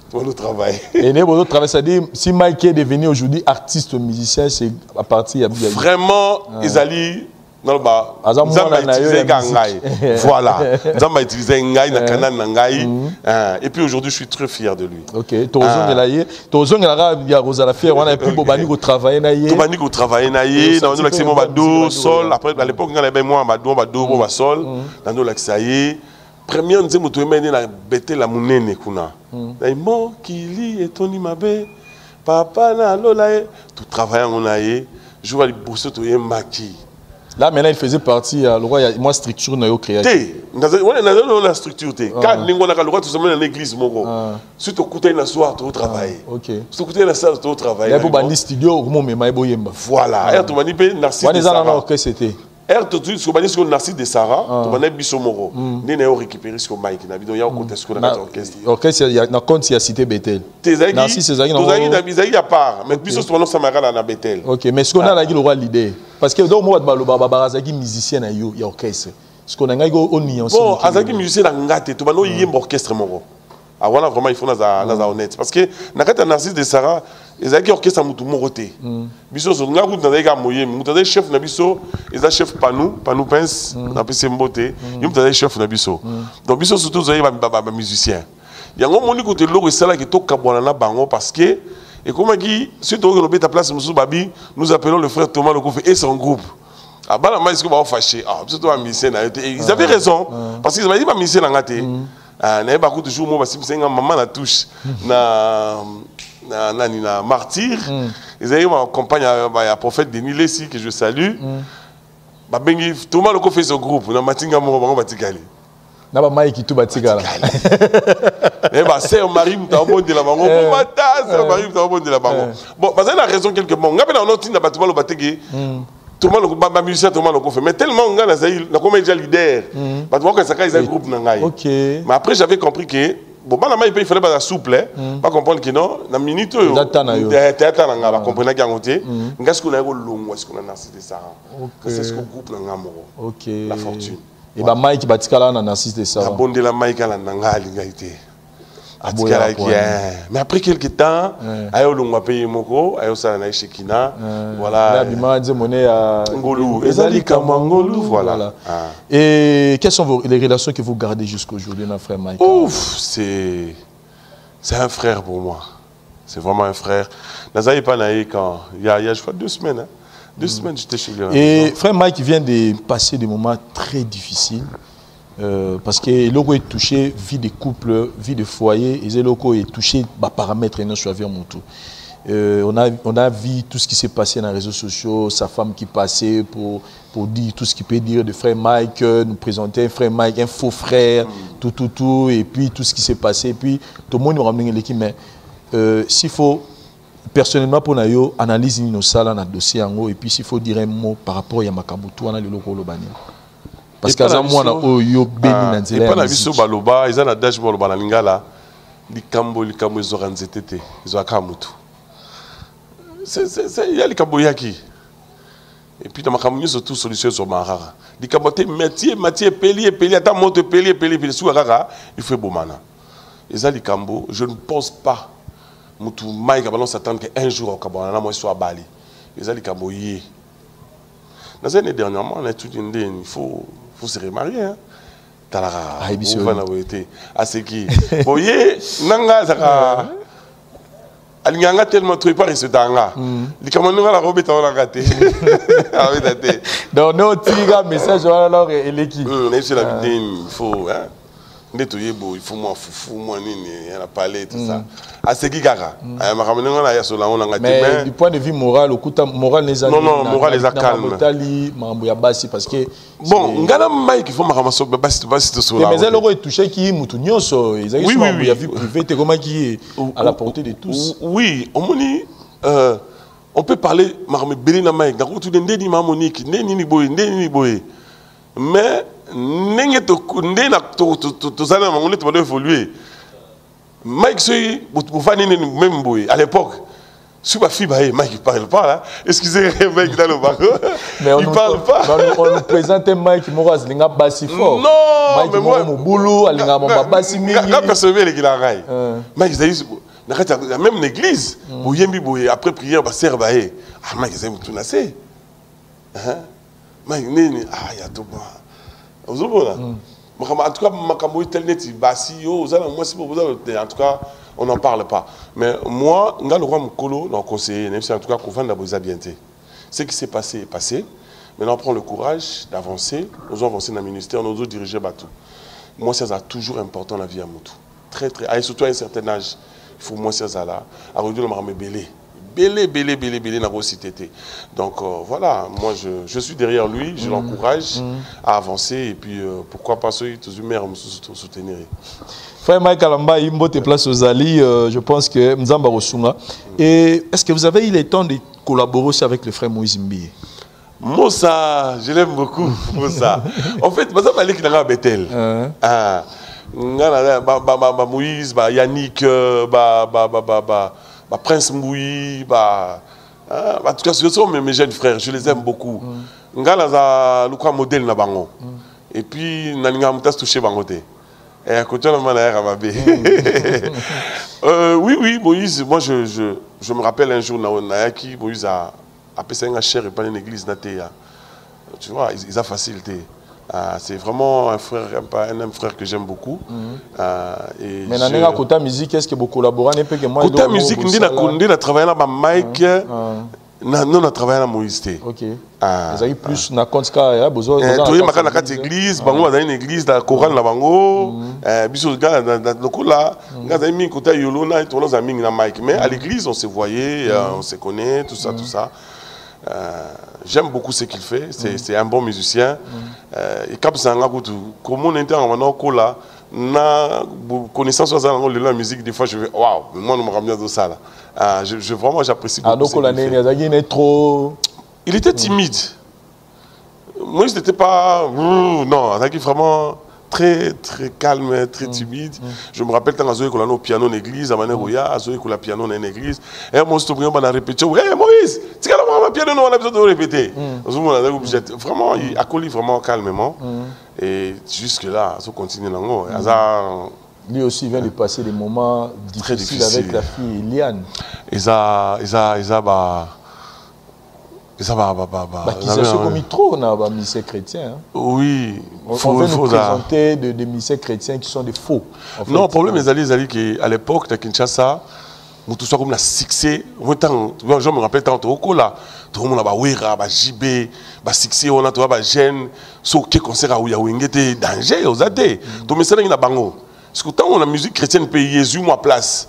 tout le monde travaille. Et nous travail, c'est-à-dire si Mike est devenu aujourd'hui artiste musicien, c'est à partir vraiment Isali non bah Zamba utilisé Ngai voilà Zamba utilisé Ngai na canal Ngai et puis aujourd'hui je suis très fier de lui. OK tozong il y a Rosa la fière on a plus bobani ko travailler na yé bobani ko travailler na yé dans l'accès mon bado sol après à l'époque on avait moi bado ba sol dans l'accès première nze mutu emene na Bethel la munene kuna na mo kili etoni mabe papa na lola tout travailler on a yé je vais bosser to yé maki Là, maintenant, il faisait partie, le roi, il y a moins structure dans créative. On a la structure. Quand on a le roi, tout simplement dans l'église, si tu écoutes un soir, tu travailles. Si tu écoutes un soir, tu travailles. Il y a un studio, voilà. Tu m'as dit, Narcisse de Sarah. C'était. Tu m'as dit, Narcisse de Sarah, tu m'as dit, Bissomoro. Tu as récupéré ce que Mike n'a dit. Il y a un côté de l'orchestre. L'orchestre, il y a un compte, il y a cité Bethel. Narcisse, c'est ça. Tu as dit à part. Mais Bissomoro, c'est un Samara dans Bethel. Ok, mais ce qu'on a là, il aura l'idée. Parce que dans le monde, Azaki musicien, il y a orchestre. Ce qu'on a là, il bon, Azaki musicien, tu m'as dit, il y a un orchestre. Voilà, vraiment, il faut être honnête. Parce que dans Narcisse de Sarah, ils ont orchestre mutu moroté. Biso so nga kutu na moye, mutu chef na biso, ils ont chef panou pince, na pese mbote, mutu chef na biso. Donc biso surtout zoye ba musicien. Yango moni côté loko sala ki to kabwana na bango parce que et comme qui si tu regardes ta place musu babi, nous appelons le frère Thomas Lokofe et son groupe. Ah bah là est-ce que va fâcher. Ah biso to ba musicien na ils avaient raison parce qu'ils avaient dit ba musicien na ngate. Ah na ba ko toujours mo ba simsenga maman na touche na martyr, ils avaient ma compagne, le prophète Denis Lessi, que je salue. Thomas Loko fait ce groupe, on a Matinga Moro Batikali. Na ba mai ki tu batikala. Eh bah c'est Marie Moutambo de la Bango, Marie Moutambo de la Bango. Bon, parce qu'il a raison quelque part. On a pas notre n'a pas Thomas Lobategi. Thomas Loko ba musicien Thomas Loko fait mais tellement on a la comédie leader. Parce que ça ils un groupe nangai. OK. Mais après j'avais compris que bon, il fallait pas souple, pas comprendre que non, dans minute théâtre nanga va comprendre qu'il y a côté, qu'est-ce qu'on a eu long, est-ce qu'on a Narcisse de Sarah. C'est ce qu'on groupe nanga moro. OK. La fortune. Et bah Mike batikala na Narcisse de Sarah. Bonde la Mike la nanga lingaité. Mais après quelques temps, ayo longwa paye moko, ayo sala na Shekina, voilà. La bima dit monnaie à Ngolu, ezali kamangolu, voilà. Et quelles sont les relations que vous gardez jusqu'aujourd'hui, notre frère Mike? Ouf, c'est un frère pour moi. C'est vraiment un frère. Nazaï Panaï quand il y a je crois 2 semaines. 2 semaines j'étais chez lui. Et frère Mike vient de passer des moments très difficiles. Parce que l'oko est touché, vie de couple, vie de foyer, et l'oko est touché par paramètres et non sur mon tout. On a vu tout ce qui s'est passé dans les réseaux sociaux, sa femme qui passait pour dire tout ce qu'il peut dire de frère Mike, nous présenter un frère Mike, un faux frère, tout, et puis tout ce qui s'est passé, et puis tout le monde nous ramène l'équipe, mais s'il faut, personnellement pour nous, analyser nos salles dans le dossier, et puis s'il faut dire un mot par rapport à Yamakabutu, on a le loco Lobani. Parce que ça moi na oyo beni na nzela ya. Et pas la biso baloba, ils ont la dash baloba na lingala. Likambo izoranzetete, izwakamutu. C'est il y a likambo yaki. Et puis dans ma campagne surtout solution sur marara. Likambo te métier peli ata moto peli sous rara, il fait bomana. Ils ont likambo, je ne pense pas mutu mai ka balance attendre qu'un jour au kabana na moi soit bali. Ils ont likambo yé. Dans les années dernièrement, on a tout une idée, il faut se remarier. Hein. Talara, où va la été à ce qui. Voyez, nanga zaka. Alinganga tellement trop pas ce tanga. Les camarades la robe est en raté. Ah oui, daté. Donc nous tira message alors et l'équipe. Mais c'est la vidéo, il faut hein. Nettoyer beau, il faut moi foufou moi nini, la palais tout ça. À ce qui gaga. Mais du point de vue moral, moral les non moral les calme. Parce que bon, ngana mai qu'il faut maramaso basi to sola. Mais elle est touché qui mutu nyonso, ils ont il y a vu privé te comment qui est à la portée de tous. Oui, on peut parler marame belina mai, ngako tu ndeni mamonique, ndeni boy. Mais nenge to ndena to zana mangone to doit évoluer. Mike soy bufani même boy à l'époque. Si ma fille Mike parle pas là. Excusez Mike dans le bateau. Mais il parle pas. On nous présente Mike Moraz linga bassi fort. Non, Mike mais moi mon boulot alinga mon bassi mingi. Quand percevoir les gars rail. Mike il y a même une église. Boyembi boy après prière ba sert baé. Ah Mike c'est tout nassé. Hein? Mike nini ya to ba. Ozobona. En tout cas, en tout cas, on n'en parle pas. Mais moi, on a le roi Mokolo, dans le conseiller, même si en tout cas, ce qui s'est passé est passé. Maintenant, on prend le courage d'avancer. Nous avons avancé dans le ministère, nous avons dirigé Batou. Moi, c'est toujours important la vie à Moutou. Très, très. Et surtout à un certain âge, il faut moi, c'est ça là. À réduire le marame belé. belé na cité. Donc voilà, moi je suis derrière lui, je l'encourage à avancer et puis pourquoi pas ceux qui me soutenir. Frère Mike Alamba, il m'a place aux Ali, je pense que Mzamba Rosunga. Et est-ce que vous avez eu le temps de collaborer aussi avec le frère Moïse Mbié? Moussa, je l'aime beaucoup, Moussa. En fait, je suis allé à Bethel. Moïse, Yannick, Prince Mouy, en tout cas, ce sont mes jeunes frères, je les aime beaucoup. Je suis un modèle. Et puis, je suis touché Bangote. Et à côté de la oui, Moïse, moi je me rappelle un jour, Moïse a appelé un cher et pas une église. Tu vois, ils ont facilité. C'est vraiment un frère que j'aime beaucoup. Mais dans côté musique, est-ce que vous collaborez? Côté musique, on a travaillé avec Mike. Non, on a travaillé avec Moïse. Ok. Vous avez plus na compte ka besoin. Tu vois, ma carte église, bango dans une église, dans Coran la bango, biso gars dans le coup là, gars avez mis côté yolo na, tout nos amis na Mike. Mais à l'église, on se voyait, on se connaît, tout ça, tout ça. J'aime beaucoup ce qu'il fait. C'est un bon musicien. Et comme ça, comment on est en cola, na connaissance de la musique, des fois je vais waouh, moi on me ramène de ça là. Vraiment j'apprécie beaucoup. Il était timide. Moi je n'étais pas non, il vraiment très calme, très timide. Je me rappelle quand Azoé au piano en église, à Manéroya, Azoé au piano en église. Et moi je me suis répété, hey Moïse, tu as le piano, on a besoin de répéter. Vraiment, il a collé vraiment calmement. Et jusque-là, ça continue. Lui aussi vient de passer des moments très difficiles avec la fille Eliane. Ils sont comme trop dans les missions chrétiens. Oui. On veut nous présenter des missions chrétiens qui sont des faux. Non, le problème est qu'à l'époque, à Kinshasa, tout soit comme un succès. Je me rappelle tant au là, tout le monde a Wera, JB, succès, on a tout le jeune, so que concert à Ouya danger aux athées. Tout mais c'est là bango. Parce que tant on a musique chrétienne pays Jésus moi place.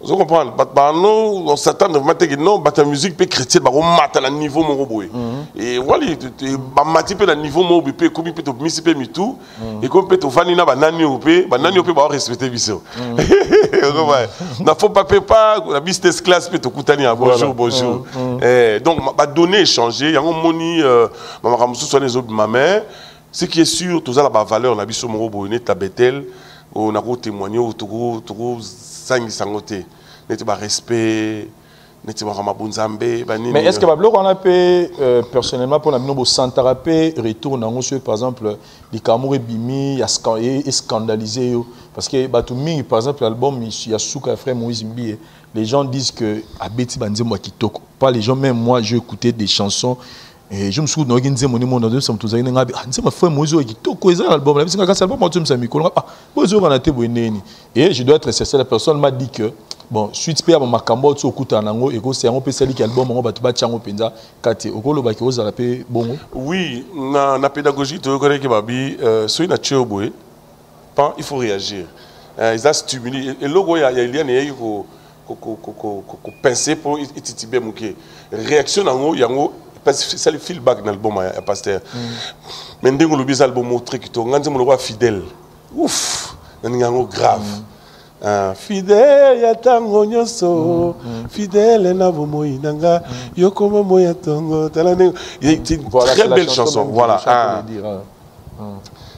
Vous comprenez? Nous, on s'attend que non, la musique chrétienne, on mate à niveau mon et voilà, on mate à niveau mon bébé, comme il peut te miser tout, et comme peut te vanina banani au pays, banani au pays va respecter biso. Il faut pas la business class peut te coûter bonjour bonjour. Donc ma données changé, il y a un moni, ma ramusu soit les autres ma mère. Ce qui est sûr, tout ça la valeur, on a biso mon boy net à Bethel, on a témoigné au Togo. N'était pas respect, n'était pas ramabunzambé. Mais est-ce que on a fait personnellement pour la minobo santarapé retourne en monsieur par exemple les Kamour et Bimi est scandalisé parce que Batumi par exemple l'album Yasuka frère Moïse Mbié les gens disent que Abeti Banze moi qui toque pas les gens même moi j'ai écouté des chansons. Et je me suis dit, je me suis dit, je et je dois être sincère, la personne m'a dit que, bon, suite à ma cambo, tu écoutes un ango, et que c'est un peu celle qui a album, on va te battre en penza, Kati, au colo, bah, qui ose la paix, bon. Oui, na pédagogie, tu connais que Babi, soit une acheté au bout, il faut réagir. Ils ont stimulé. Et logo, il y a il penser pour ititibé mouké. Réaction en haut, il y a c'est le feedback dans l'album à Pasteur. Mais dès que l'album album montré que tu es fidèle. Ouf, c'est grave. Fidèle ya tango nyoso, fidèle na bomo inanga, yokoma moya tango. C'est une très belle chanson. Voilà.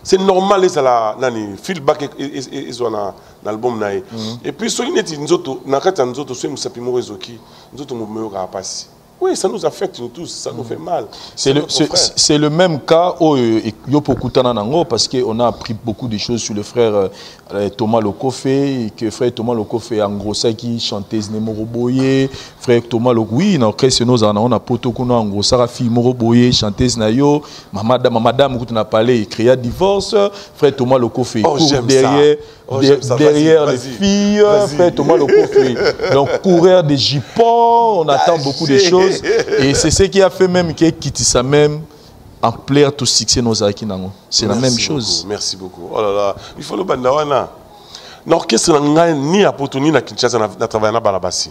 C'est normal ça la nani feedback est dans l'album nae. Et puis so ineti nzoto nakata nzoto so musapimo rezoki, nzoto mo meura passer. Oui, ça nous affecte nous tous, ça nous fait mal. C'est le même cas au Yopokutana parce qu'on a appris beaucoup de choses sur le frère Thomas Lokofé, que frère Thomas Lokofé en gros ça qui chantait Znemoroboye, frère Thomas Lokofé, oui, on a Potokuna en gros ça fille Moroboye, chantait Znayo, madame qu'on a parlé, créa divorce, frère Thomas Lokofé derrière les filles, frère Thomas Lokofé. Donc courir des jupons, on attend beaucoup de choses. Et c'est ce qui a fait même que Kitissa même en plaire tout succès nos Akinango. C'est la même chose. Merci beaucoup. Oh là là, il faut le bandawana. L'orchestre n'a ni à Poto ni à Kinshasa n'a travaillé à Balabasi.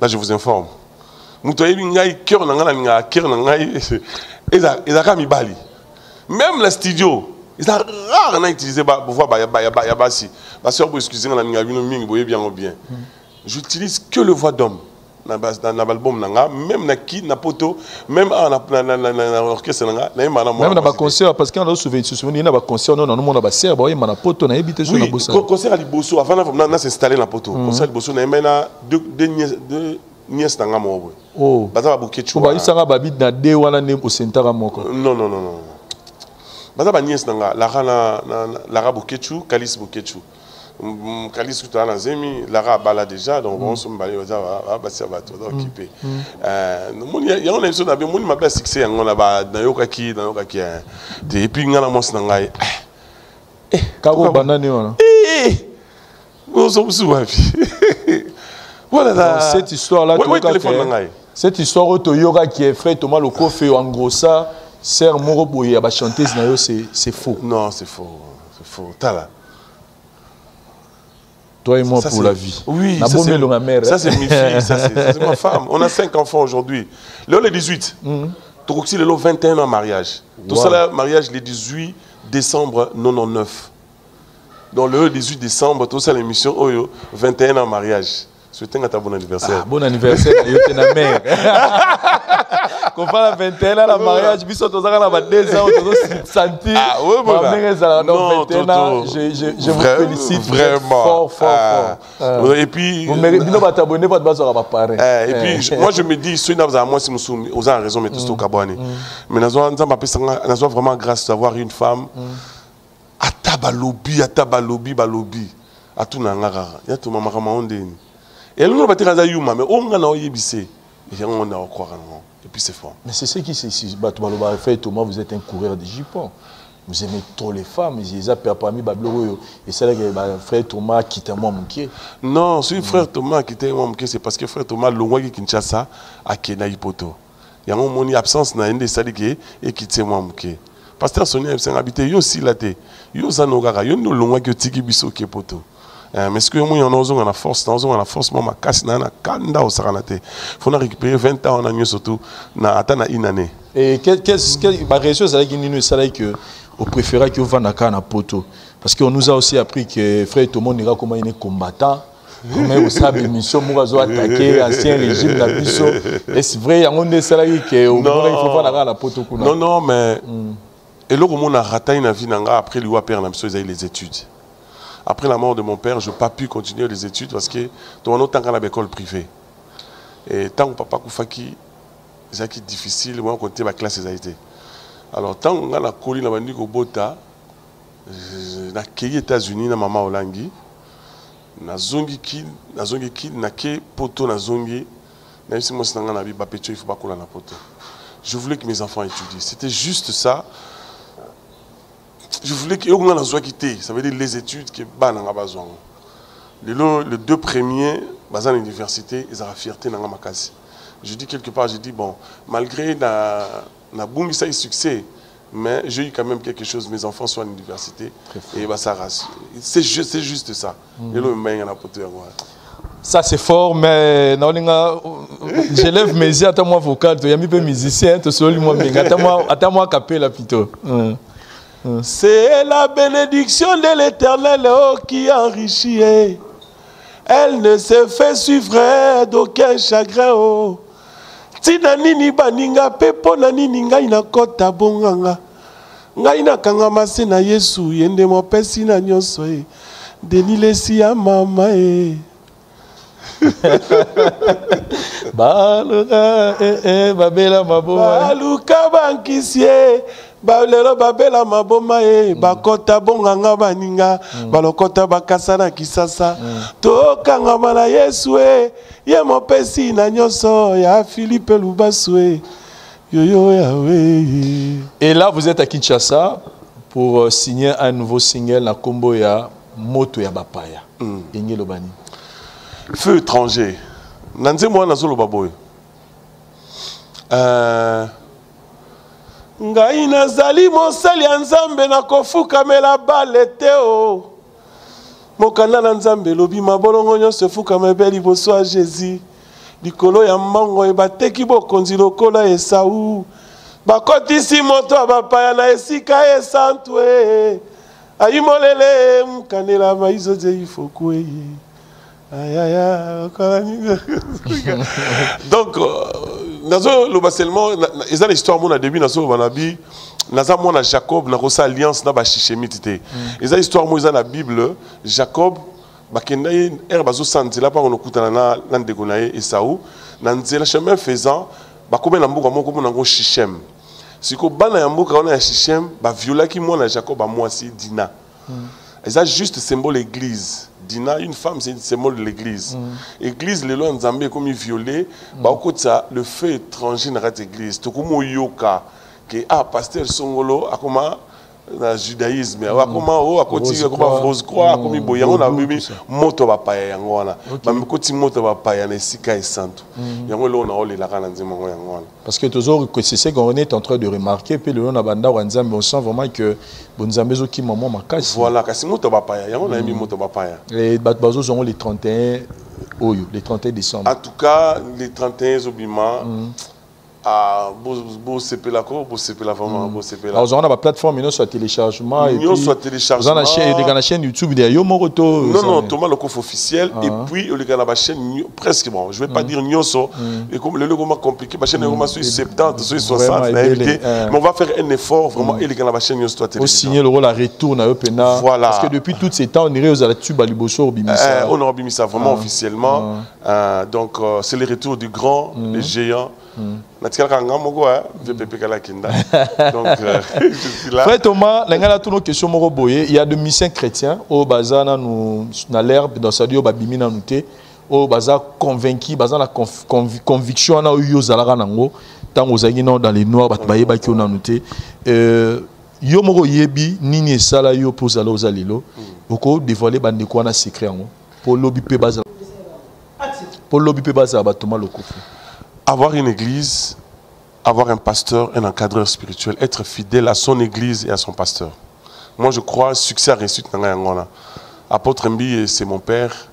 Là, je vous informe. Cœur même le studio, ils ont rarement utilisé pour voir j'utilise que le voix d'homme dans l'album, même na poto, même dans l'orchestre, même dans le concert, parce qu'on a souvenir dans le concert, on a un serre, on a poto, on a habité sur la bossa. Concert à Liboso, avant de s'installer dans la poto, concert à Liboso, on a deux nièces dans la mort. Oh, baza buketchu. Ba isanga babit na de wana ne au sentara moko. Non. Baza ba nièce nanga, Lara buketchu, Kalis buketchu. Kalis kuta na zemi, Lara bala déjà, donc on se mbali baza ba sia ba to occupé. Moni ya on a besoin d'avoir moni mabla succès ngona ba na yokaki et puis ngana mos nanga kako banani wana. Nous sommes sous ma vie. Voilà cette histoire-là, cette histoire où Toyoga qui est fait Thomas le Kofi en gros ça, Serre Moroboye à chanteuse nayo c'est faux. Non, c'est faux. Tala. Toi et moi ça, pour la vie. Oui, ça c'est mes filles, ça c'est ma femme. On a 5 enfants aujourd'hui. Le 18. Tokoksi le 21 ans mariage. Tout ça le mariage le 18 décembre 99. Donc le 18 décembre, tout ça l'émission Oyo 21 ans mariage. Souhaitez un bon anniversaire. Bon anniversaire, yo t'es na mère. Quand on a 21 ans, le mariage, puis on a 2 ans, on a senti. Ah oui, voilà. Non, 21 ans, je vous félicite vraiment fort. Et puis. Vous méritez de vous abonner, pas de base, on va parler. Et puis, moi je me dis, ceux qui ont moi, si nous sommes aux raison, mais tout ce Kabouani. Mais nous avons vraiment grâce d'avoir une femme. À tabalobi, balobi. À tout nangara. Il y a tout maman ondeni. Et nous, on va dire Yuma, mais on a yébissé. Et on a croire et puis c'est fort. Mais c'est ce qui c'est si Thomas, vous êtes un coureur de jupons. Vous aimez trop les femmes. Ils ont parmi Bablo et c'est là que frère Thomas quitte moi mon pied. Non, si frère Thomas quitte moi mon pied, c'est parce que frère Thomas l'ongwa qui Kinshasa a Kenaï poto. Il y a mon absence na ende salike et quitte moi mon pied. Pasteur Sonia s'est habité yo aussi là té. Yo zanogara, yo no l'ongwa que tiki biso ke poto. Mais ce que moi on a la force, on a la force moi ma casse na kanda au saranate. Faut récupérer 20 ans on a mieux surtout na atana une année. Et qu'est-ce réaction ça qui nous ça que au préféré que va na kana poto parce qu'on nous a aussi appris que frère Thomas n'ira comment il est combattant. Mais vous savez mission moi zo attaquer ancien régime la biso. Est-ce vrai on est ça que au moment il faut va na poto kuna. Non mais et là on a raté na vie nanga après lui a perdre la biso les études. Après la mort de mon père, je n'ai pas pu continuer les études parce que tout le temps à l'école privée. Et tant que papa Koufaki, c'est difficile, moi, compter ma classe, ça a été. Alors, tant que la colline a vendu au Bota, na kei États-Unis, na maman Olangi, na zongi kid, na ke poto na zongi, même si moi c'est dans la vie, il faut pas qu'on la poto. Je voulais que mes enfants étudient. C'était juste ça. Je voulais que ça veut dire les études qui sont besoin. Les 2 premiers, à l'université, ils ont la fierté dans ma case. Je dis quelque part, bon, malgré la boum, ça a eu succès, mais j'ai eu quand même quelque chose, mes enfants sont à l'université, et ça reste. C'est juste ça. Ça c'est fort, mais j'élève mes yeux, attends-moi vocal, il y a mis peu musicien, attends-moi capé là plutôt. C'est la bénédiction de l'Éternel qui enrichit. Elle ne se fait suivre d'aucun chagrin. Tina nini baninga pepo na nini ngai na kota bonganga. Ngai na kanga mase na Yesu yende mo pesi na nyonso e. Denilesi ya mama e. Baluka babela maboma. Baluka bankisie. Balelo babela maboma e bakota bonganga baninga balokota bakasana kisasa tokanga mala Yesu e ye mopesi na nyonso ya Philippe Lubaswe yoyo yawe. Et là vous êtes à Kinshasa pour signer un nouveau single na kombo ya moto ya bapaya. Engelo bani. Feu étranger. Nanze moi nazolo baboy. Ngai nazali mosali ya Nzambe na kofukamela bale te o. Mokanda na Nzambe lobi mabolongo nyonso efukamela liboso ya Jésus. likolo ya mbango ebateki bokonzi lokola Esau bakotisi moto bapaya na esika esantwe ayimolele mkanela maizo je ifokwe donc nazo le basellement ils ont l'histoire mon début nazo banabi naza mona Jacob na kosa alliance na ba chichemitité ils ont l'histoire mo ils na Bible Jacob bakenda bazo santila pa onokutana na ndeko na ye Esau na nzela chemin faisant bakobe na mbuka moko mona ngo Shichem siko bana ya mbuka ona ya Shichem ba violaki mona Jacob a mwasi Dina ils ont juste symbole église Dina une femme c'est un symbole de l'église église les lois nzambe comme violé ba okotsa le feu étranger na rat église to comme yoka que pasteur Songolo akoma na judaïsme akoma o akoti akoma rose croix akomi boyango na bibi moto ba paya yango wana ba mkoti moto ba paya na sika et santo yango lo na ole la kana nzima yango wana parce que toujours que c'est ce qu'on est en train de remarquer puis le na banda wa nzambe on sent vraiment que bonzambe zo ki maman makasi voilà kasi moto ba paya yango na mi moto ba paya et bazo zongo les 31 oyo les 31 décembre en tout cas les 31 obima ah beau CP la quoi beau CP la vraiment beau CP la alors on a la plateforme nous soit téléchargement et puis soit téléchargement on a la chaîne YouTube de yo moto non Thomas le coffre officiel et puis le gars la chaîne presque bon je vais pas dire nyoso et comme le logo compliqué ma chaîne est sur 70 sur 60 mais on va faire un effort vraiment et le gars la chaîne soit téléchargement au signer le rôle à retour na Opena voilà parce que depuis tout ces temps on irait aux YouTube à Liboso Bimisa on aura mis ça vraiment officiellement donc c'est le retour du grand le géant donc je suis là. Frère Thomas, il y a de missions chrétiens au bazar nous na l'herbe dans sa dio babimi na nuté au bazar convaincu bazar la conviction na yo zalaka nango tant aux agino dans les noirs bat bayeba ki na nuté yo moko yebi nini esala yo pour zala ozalilo oko dévoiler bande ko na secret ngo pour lobi pe bazar ba Thomas Lokofu. Avoir une église, avoir un pasteur, un encadreur spirituel, être fidèle à son église et à son pasteur. Moi, je crois succès à réussite dans la Angola. Apôtre Mbi, c'est mon père.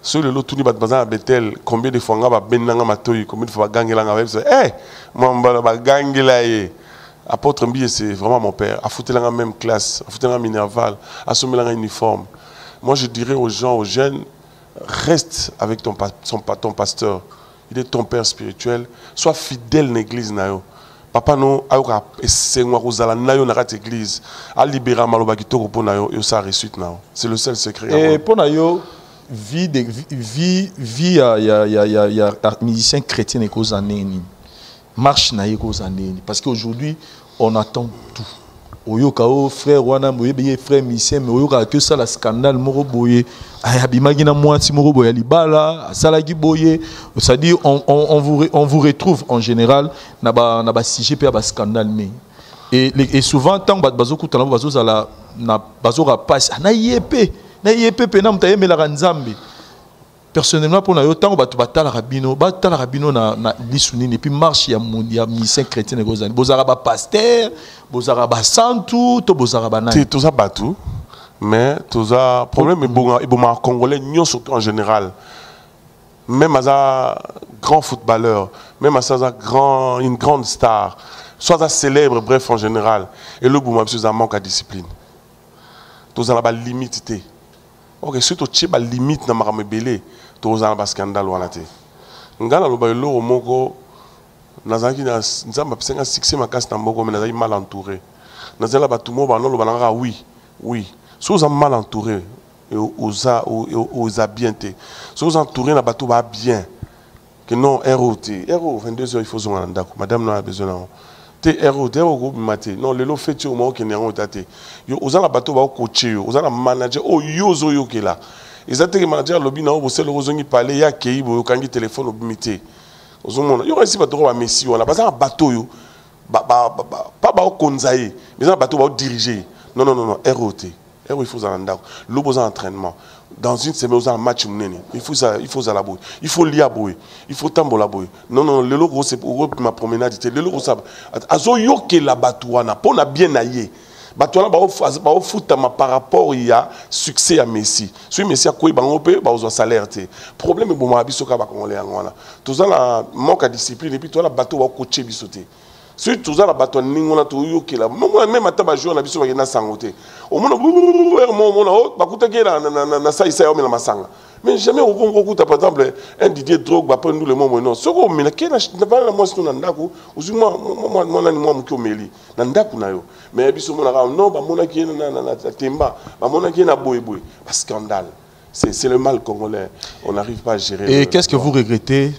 Sur le lot, tout le monde à Bethel, combien de fois on va benanga matoyi, combien de fois on va gagner la ngave, eh, moi on va gagner la ye. Apôtre Mbi, c'est vraiment mon père. A foutre la même classe, a foutre la minerval, a sommer la uniforme. Moi, je dirais aux gens, aux jeunes, reste avec ton pasteur. Il est ton père spirituel. Sois fidèle à l'église. Papa, nous, c'est l'église. À libérer c'est le seul secret. Et pour nous, vie musicien chrétien et cause années. Marche na cause années. Parce qu'aujourd'hui, on attend tout. Oyoka o frère wana moyebe frère musicien mais oyoka que ça la scandale moko boye ayabimaki na mwati moko boye libala asalaki boye c'est-à-dire on vous retrouve en général na ba sujet pe ba scandale mais et souvent tant bazo kutana bazo zala na bazo ra passe na yepé pe na mutayemela nzambe. Personnellement, pour nous, tant que batala rabino na lisunini et puis marche ya musicien chrétien et gozani. Bozaraba pasteur, bozaraba santu, to bozaraba nani. C'est tout ça batou, mais tout ça problème est bon congolais nyon surtout en général. Même à ça grand footballeur, même à ça une grande star, soit ça célèbre bref en général. Et le bouma c'est un manque à discipline. Tout ça la limite. OK, surtout tu as limite na maramebele. Tous un scandale ou alaté. Ngala lo ba lo moko nazaki na nzamba psenga succès makasi na moko mais nazaki mal entouré. Nazala ba tout mo ba no lo bananga oui. Sous mal entouré aux habienté. Sous entouré na bato ba bien. Que non ROT 22h il faut zonga ndako. Madame n'a besoin na. Te ROT go maté. Non le lo fait au mo ke ne tate. Yo ozala bato ba coacher yo, ozala manager o yo zo yo ke là. Ils ont été manager lobby na o c'est le rozongi parler ya kei bo kangi téléphone au bimité. Ozomona yo réussi ba to ba messi wala ba za bateau yo pas ba konzaye mais un bateau ba diriger. Non ROT il faut ça ndako. Lo boza entraînement dans une semaine aux match munene. Il faut ça la boy. Il faut lia boy. Il faut tambola boy. Non le logo c'est pour ma promenade le logo ça azo yo ke la bateau na pona bien naie. Batoana ba foot par rapport il y a succès à Messi. Si Messi a quoi bango pe ba ozo salaire te. Problème bon ma biso ka ba congolais ngwana. Tout ça la manque de discipline et puis toi la bateau ba coacher bisoté. Si tout ça la bateau ningona to yoki la. Même ata ba jouer na biso ba na sangoté. Au moins ba kutaki na sa isa yo na masanga. Mais jamais au Congo, par exemple, un Didier Drogba, après nous le moment non. Ce qu'on met, qui n'a pas la moitié de l'andaku, ou si moi, qui meli, l'andaku na yo. Mais biso mon arabe, non, bah mon aki na temba, bah mon aki na boy. Scandale. C'est le mal congolais. On n'arrive pas à gérer. Et qu'est-ce que vous regrettez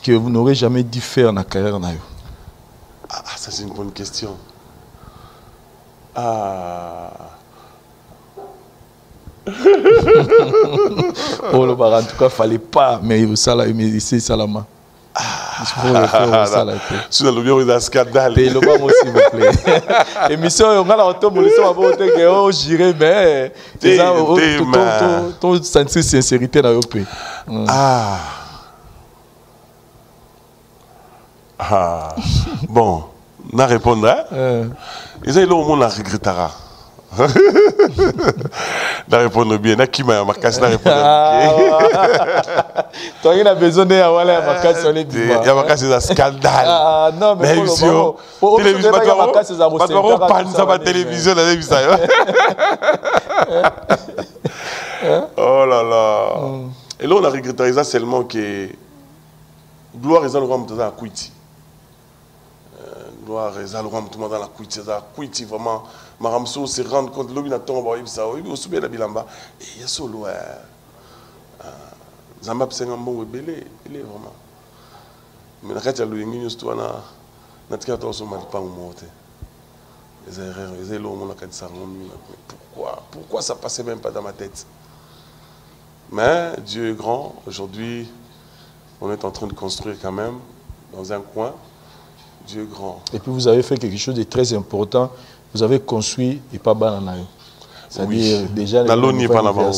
que vous n'aurez jamais dû faire dans la carrière na yo? Ah, ça c'est une bonne question. Ah. Oh, le bar, en tout cas, fallait pas, mais ça là, mais c'est Salama. C'est dans le bureau d'un scandale. Le bar, s'il vous plaît. Émission, on a l'automne, on a voté que on girait, mais ton sens de sincérité dans le pays. Ah. Ah. Bon, on a répondu. Ils ont eu le monde à regrettera. La répondre bien, na kima ya makasi na répondre bien. Toi il a besoin de avoir la makasi sur les bivouacs. Il y a makasi un scandale. Ah non mais pour télévision pas pas télévision la télévision. Oh là là. Et là on a regretté ça seulement que gloire est dans le roi de la Kuiti. Gloire est dans le roi tout dans la Kuiti, ça Kuiti vraiment Maramso se rendre compte l'objet tombe ça au souper la bilamba et il y a solo Zamba psenga mbongo belé il est vraiment mais na kati ya luyengi nyusto wana na tika to so malipa mote les erreurs les élo mon kati ça pourquoi ça passait même pas dans ma tête mais Dieu est grand aujourd'hui on est en train de construire quand même dans un coin Dieu est grand et puis vous avez fait quelque chose de très important. Vous avez construit et pas bananayo. C'est-à-dire déjà les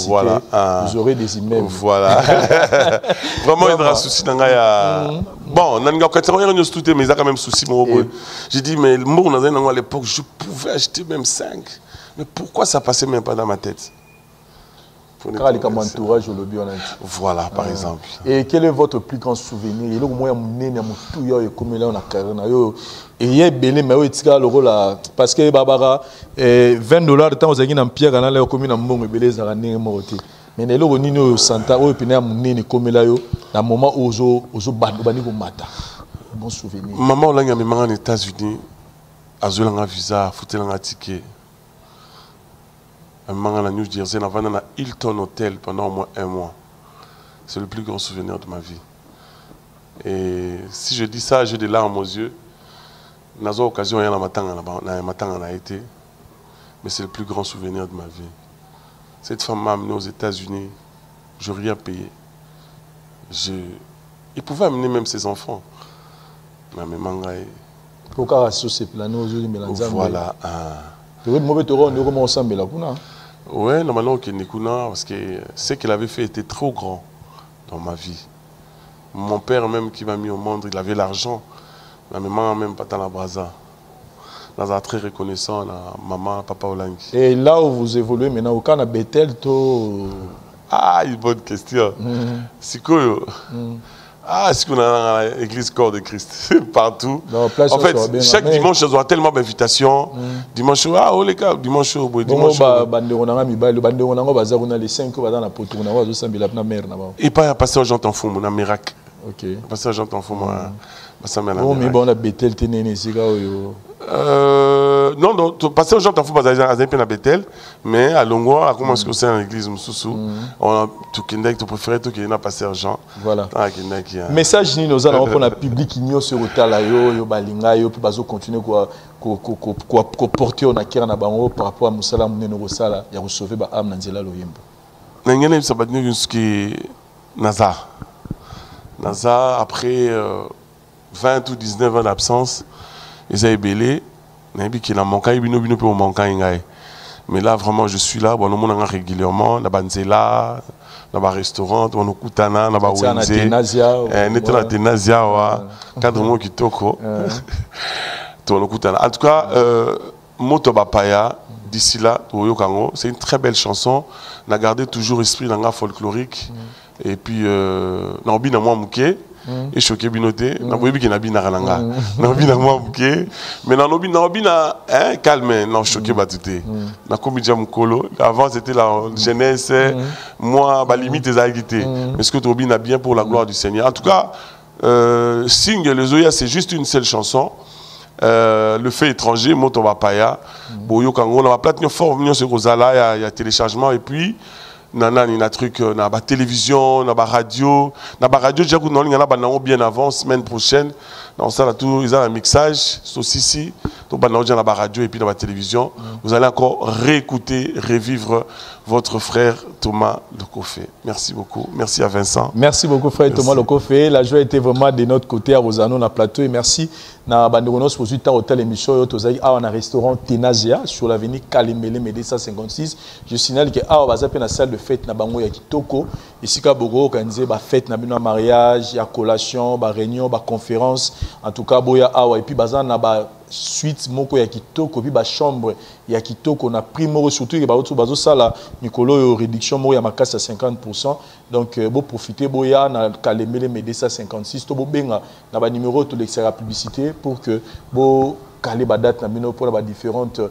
voilà. Vous aurez des immeubles. Voilà. Vraiment il y a un souci dans bon, on a tout mais il y a quand même souci j'ai dit mais à l'époque je pouvais acheter même 5. Mais pourquoi ça passait même pas dans ma tête? Voilà, par exemple. Et quel est votre plus grand souvenir? Parce que Barbara, $20 de temps aux aguines en pierre, on a commis un bon rebelle à l'année morte. Mais les logo nino santa au épinard mouné comme là yo, dans moment où ozo bani ko mata. Bon souvenir. Maman là, il y a mes mamans aux États-Unis, azulanga visa, foutelanga ticket. À New Jersey, on a un Hilton Hotel pendant au moins 1 mois. C'est le plus grand souvenir de ma vie. Et si je dis ça, j'ai des larmes aux yeux. Dans une occasion, il y a un matin, on a été. Mais c'est le plus grand souvenir de ma vie. Cette femme m'a amené aux États-Unis. Je n'ai rien payé. Il pouvait amener même ses enfants. Mais mangaï. Pourquoi c'est plané aux yeux de voilà. Oui, normalement, parce que ce qu'il avait fait était trop grand dans ma vie. Mon père même qui m'a mis au monde, il avait l'argent. Ma maman même pas dans la braza. Dans un très reconnaissant, maman, papa Olangi. Et là où vous évoluez maintenant, au Canada, Bethel, ah, une bonne question. C'est quoi? Ah, est-ce qu'on a l'église corps de Christ partout? Non, en fait, chaque dimanche, ils ont tellement d'invitations. Dimanche, ah, oh les gars, dimanche, dimanche. Et pas passer aux gens en fond, mon miracle. Ok. Passer aux gens en fond, moi. Bon, mais bon, on a Bethel, non, non, passer aux gens en fond, à Bethel, mais à Longwa, à comment est-ce que c'est en église, Moussoussou, on a tout Kendek, tout préféré, tout qui est passé aux gens. Voilà. Message, nous allons pour le public qui nous sur le talayo, yo balinga, yo puis bazo continuer quoi porter on a qui en abango par rapport à Moussala Mouneno Rosala, il y a sauvé ba âme Nanzela Loyembo. N'engene ça batnu jusqu'à Nazar. Nazar après 20 ou 19 ans d'absence, ils ont ébélé, n'importe qui n'a manqué, ils n'ont pas manqué. Mais là vraiment je suis là, bon, nous on régulièrement, na banzela, na ba restaurant, on kutana, na ba wenze. N'était na Tenazia wa, cadre mo kitoko. En tout cas, Moto Bapaya, d'ici là, c'est une très belle chanson. On a gardé toujours esprit dans la folklorique. Et puis, on a bien moi mouké. Et choqué binoté. On a bien bien ralanga. On a bien moi mouké. Mais on a bien calme. On a choqué batouté. On a commis déjà mukolo. Avant c'était la jeunesse. Moi, ma limite est à quitter. Mais ce que tu as bien pour la gloire du Seigneur. En tout cas, Sing les Zoya, c'est juste une seule chanson. Le fait étranger, Moto Bapaya. Boyo Kango, on va plateau forme sur Rosala, il y a téléchargement et puis nana ni na truc na ba télévision, na ba radio, déjà que nous on bien avant semaine prochaine. Dans ça là tout ils ont un mixage saucisse, tout ba na ba radio et puis dans la télévision. Vous allez encore réécouter, revivre votre frère Thomas Lokofé. Merci beaucoup. Merci à Vincent. Merci beaucoup frère Thomas Lokofé. La joie était vraiment de notre côté à Rosano na plateau et merci na banderonos pour suite hôtel émission tozali a un restaurant Tenazia sur l'avenue Kalemele Médessa 56. Je signale que a bazape na salle de fête na bango ya kitoko ici ka bogo organiser ba fête na bino mariage, ya collation, ba réunion, ba conférence. En tout cas boya awa et puis bazan na ba suite moko ya kitoko puis ba chambre ya kitoko na primo surtout que ba auto bazo sala mikolo yo réduction mo ya makasi à 50%. Donc bo profiter boya na Kalemele Médessa 56 to bo benga na ba numéro to l'extra publicité pour que bo caler ba date na bino pour la différentes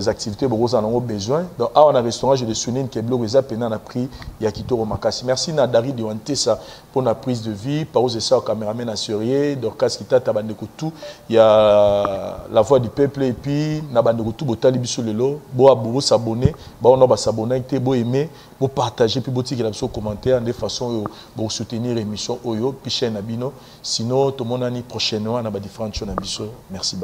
activités beaucoup en ont besoin. Donc à un restaurant je le souligne que blog les appels na prix ya kitoko makasi. Merci na Dari Diwantesa pour la prise de vie, par aux essais caméraman assurié, Dorcas Kitata bandeko tout, il y a la voix du peuple et puis na bandeko tout botali biso lelo, bo abou s'abonner, ba on va s'abonner, bo aimer, bo partager puis bo tirer sur commentaire de façon pour soutenir l'émission Oyo puis chaîne Abino. Sinon tout le monde ani prochainement na ba différentes chaînes Abiso. Merci.